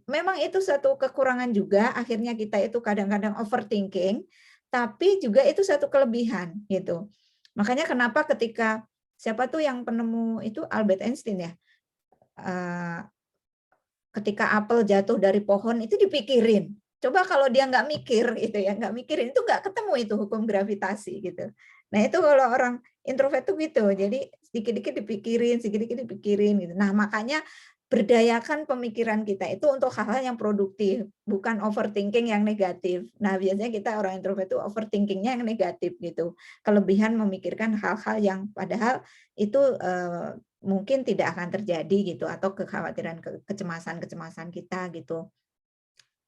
memang itu satu kekurangan juga, akhirnya kita itu kadang-kadang overthinking, tapi juga itu satu kelebihan gitu. Makanya kenapa ketika siapa tuh yang penemu itu Albert Einstein ya, ketika apel jatuh dari pohon itu dipikirin. Coba kalau dia nggak mikir gitu ya, nggak mikirin itu nggak ketemu itu hukum gravitasi gitu. Nah itu kalau orang introvert tuh gitu, jadi sedikit-sedikit dipikirin, sedikit-sedikit dipikirin gitu. Nah makanya berdayakan pemikiran kita itu untuk hal-hal yang produktif, bukan overthinking yang negatif. Nah biasanya kita orang introvert itu overthinkingnya yang negatif gitu, kelebihan memikirkan hal-hal yang padahal itu mungkin tidak akan terjadi gitu, atau kekhawatiran, kecemasan kita gitu.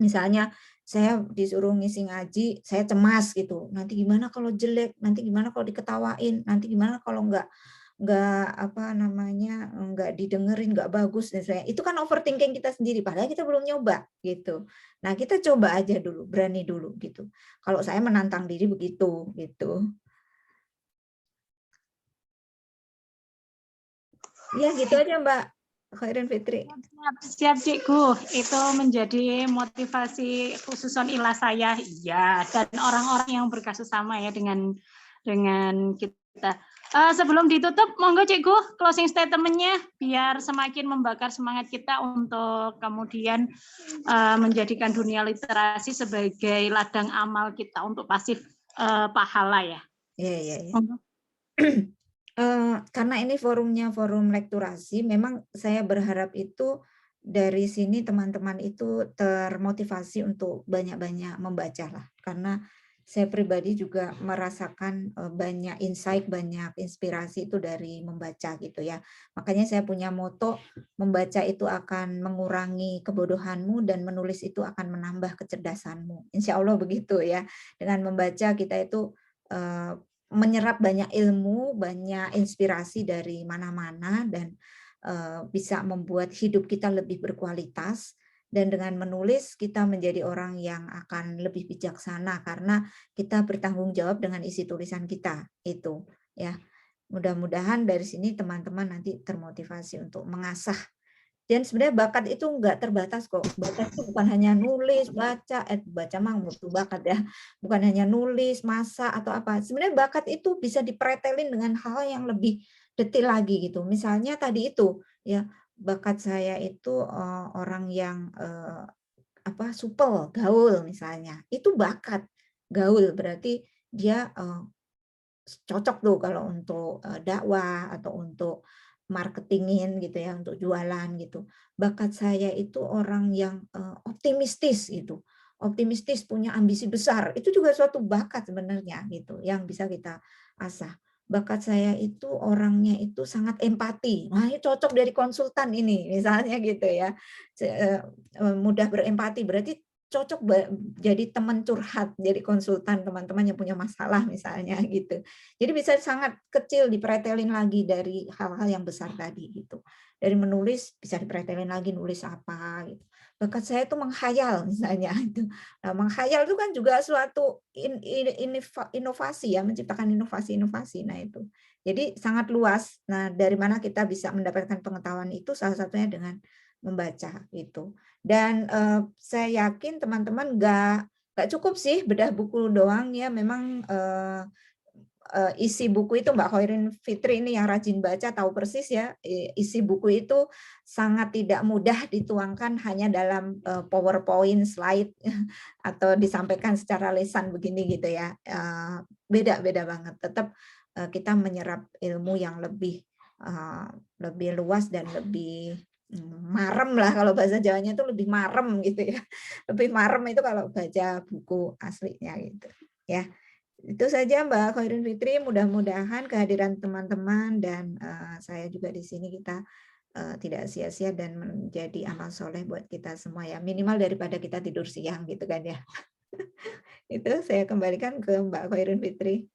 Misalnya saya disuruh ngisi ngaji, saya cemas gitu. Nanti gimana kalau jelek? Nanti gimana kalau diketawain? Nanti gimana kalau nggak apa namanya nggak didengerin, nggak bagus dan saya itu kan overthinking kita sendiri. Padahal kita belum nyoba gitu. Nah kita coba aja dulu, berani dulu gitu. Kalau saya menantang diri begitu gitu. Ya gitu aja Mbak Khairin Fitri. Siap Cikgu, itu menjadi motivasi khusus ilah saya, ya, dan orang-orang yang berkasus sama ya dengan kita. Sebelum ditutup, monggo Cikgu closing statement-nya biar semakin membakar semangat kita untuk kemudian menjadikan dunia literasi sebagai ladang amal kita untuk pasif pahala ya. Iya. Karena ini forumnya forum lekturasi, memang saya berharap itu dari sini teman-teman itu termotivasi untuk banyak-banyak membaca lah. Karena saya pribadi juga merasakan banyak insight, banyak inspirasi itu dari membaca gitu ya. Makanya saya punya moto, membaca itu akan mengurangi kebodohanmu dan menulis itu akan menambah kecerdasanmu. Insya Allah begitu ya. Dengan membaca kita itu menyerap banyak ilmu, banyak inspirasi dari mana-mana dan bisa membuat hidup kita lebih berkualitas. Dan dengan menulis kita menjadi orang yang akan lebih bijaksana karena kita bertanggung jawab dengan isi tulisan kita itu ya. Mudah-mudahan dari sini teman-teman nanti termotivasi untuk mengasah. Dan sebenarnya bakat itu enggak terbatas kok. Bakat itu bukan hanya nulis, baca mah butuh bakat ya. Bukan hanya nulis, masak atau apa. Sebenarnya bakat itu bisa dipretelin dengan hal yang lebih detail lagi gitu. Misalnya tadi itu ya, bakat saya itu orang yang supel, gaul misalnya. Itu bakat. Gaul berarti dia cocok tuh kalau untuk dakwah atau untuk marketingin gitu ya, untuk jualan gitu. Bakat saya itu orang yang optimistis gitu. Optimistis, punya ambisi besar. Itu juga suatu bakat sebenarnya gitu yang bisa kita asah. Bakat saya itu orangnya itu sangat empati. Nah, ini cocok dari konsultan ini misalnya gitu ya. Mudah berempati berarti cocok jadi teman curhat, jadi konsultan teman-teman yang punya masalah misalnya gitu. Jadi bisa sangat kecil dipretelin lagi dari hal-hal yang besar tadi gitu. Dari menulis bisa dipretelin lagi nulis apa gitu. Bakat saya itu menghayal misalnya itu. Nah, menghayal itu kan juga suatu inovasi ya, menciptakan inovasi-inovasi. Nah itu. Jadi sangat luas. Nah, dari mana kita bisa mendapatkan pengetahuan itu salah satunya dengan membaca itu. Dan saya yakin teman-teman nggak cukup sih bedah buku doang ya, memang isi buku itu Mbak Khairin Fitri ini yang rajin baca tahu persis ya, isi buku itu sangat tidak mudah dituangkan hanya dalam PowerPoint slide atau disampaikan secara lisan begini gitu ya. Beda-beda banget. Tetap kita menyerap ilmu yang lebih luas dan lebih marem lah, kalau bahasa Jawanya itu lebih marem gitu ya. Lebih marem itu kalau baca buku aslinya gitu ya. Itu saja Mbak Khairin Fitri, mudah-mudahan kehadiran teman-teman dan saya juga di sini kita tidak sia-sia dan menjadi amal soleh buat kita semua ya, minimal daripada kita tidur siang gitu kan ya. Itu saya kembalikan ke Mbak Khairin Fitri.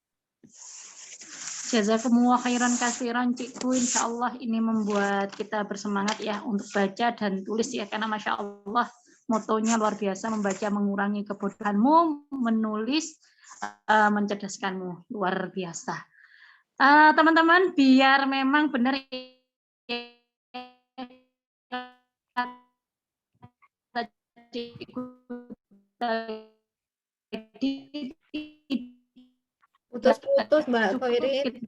Jazakumullah khairan katsiran Cikgu, insya Allah ini membuat kita bersemangat ya untuk baca dan tulis ya, karena Masya Allah motonya luar biasa, membaca mengurangi kebodohanmu, menulis mencerdaskanmu, luar biasa. Teman-teman, biar memang benar Putus-putus Mbak Khairin.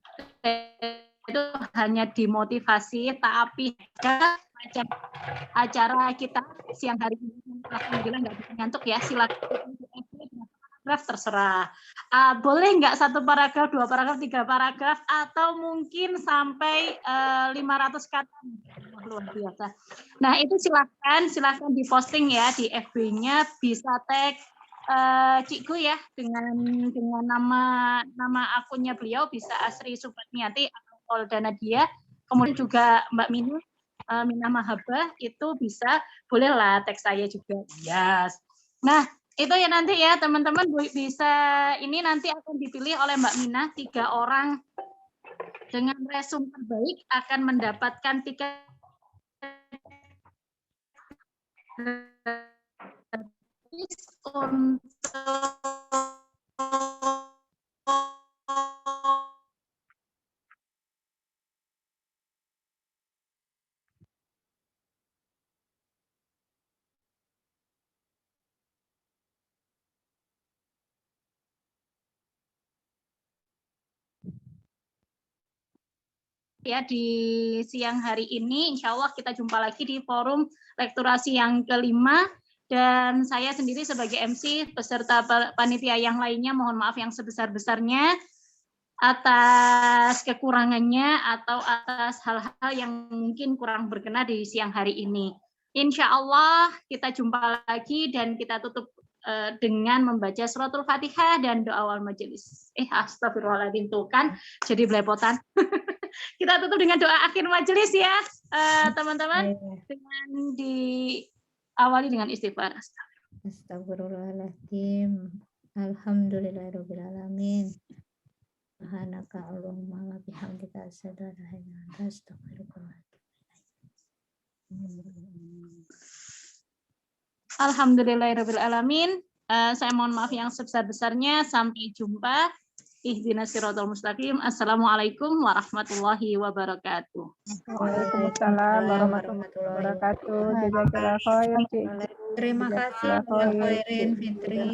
Itu hanya dimotivasi, tapi macam acara kita siang hari ini alhamdulillah nggak bisa ngantuk ya, silakan paragraf terserah. Boleh nggak 1 paragraf, 2 paragraf, 3 paragraf, atau mungkin sampai 500 kata. Luar biasa. Nah, itu silahkan diposting ya di FB-nya, bisa tag Cikgu ya dengan nama akunnya beliau, bisa Asri Subatniati atau Polda Nadia. Kemudian juga Mbak Mina Mahabah itu bisa, bolehlah tag saya juga. Yes. Nah, itu ya nanti ya teman-teman bisa, ini nanti akan dipilih oleh Mbak Mina 3 orang dengan resume terbaik akan mendapatkan tiket untuk ya di siang hari ini. Insya Allah kita jumpa lagi di forum lekturasi yang kelima, dan saya sendiri sebagai MC beserta panitia yang lainnya mohon maaf yang sebesar-besarnya atas kekurangannya atau atas hal-hal yang mungkin kurang berkenan di siang hari ini. Insya Allah kita jumpa lagi dan kita tutup dengan membaca suratul Fatihah dan doa awal majelis. Astagfirullahaladzim, tuh kan jadi belepotan. Kita tutup dengan doa akhir majelis ya, teman-teman, dengan diawali dengan istighfar. Astagfirullahaladzim. Alhamdulillahirabbil alamin. Subhanaka Allahumma wa bihamdika asyhadu an la ilaha illa anta astaghfiruka wa atubu ilaik. Alhamdulillahirabbil alamin. Saya mohon maaf yang sebesar-besarnya. Sampai jumpa. Ihdinas siratal mustaqim. Assalamualaikum warahmatullahi wabarakatuh. Waalaikumsalam warahmatullahi wabarakatuh. Jazakallah khair. Terima kasih Mbak Khairin Fitri.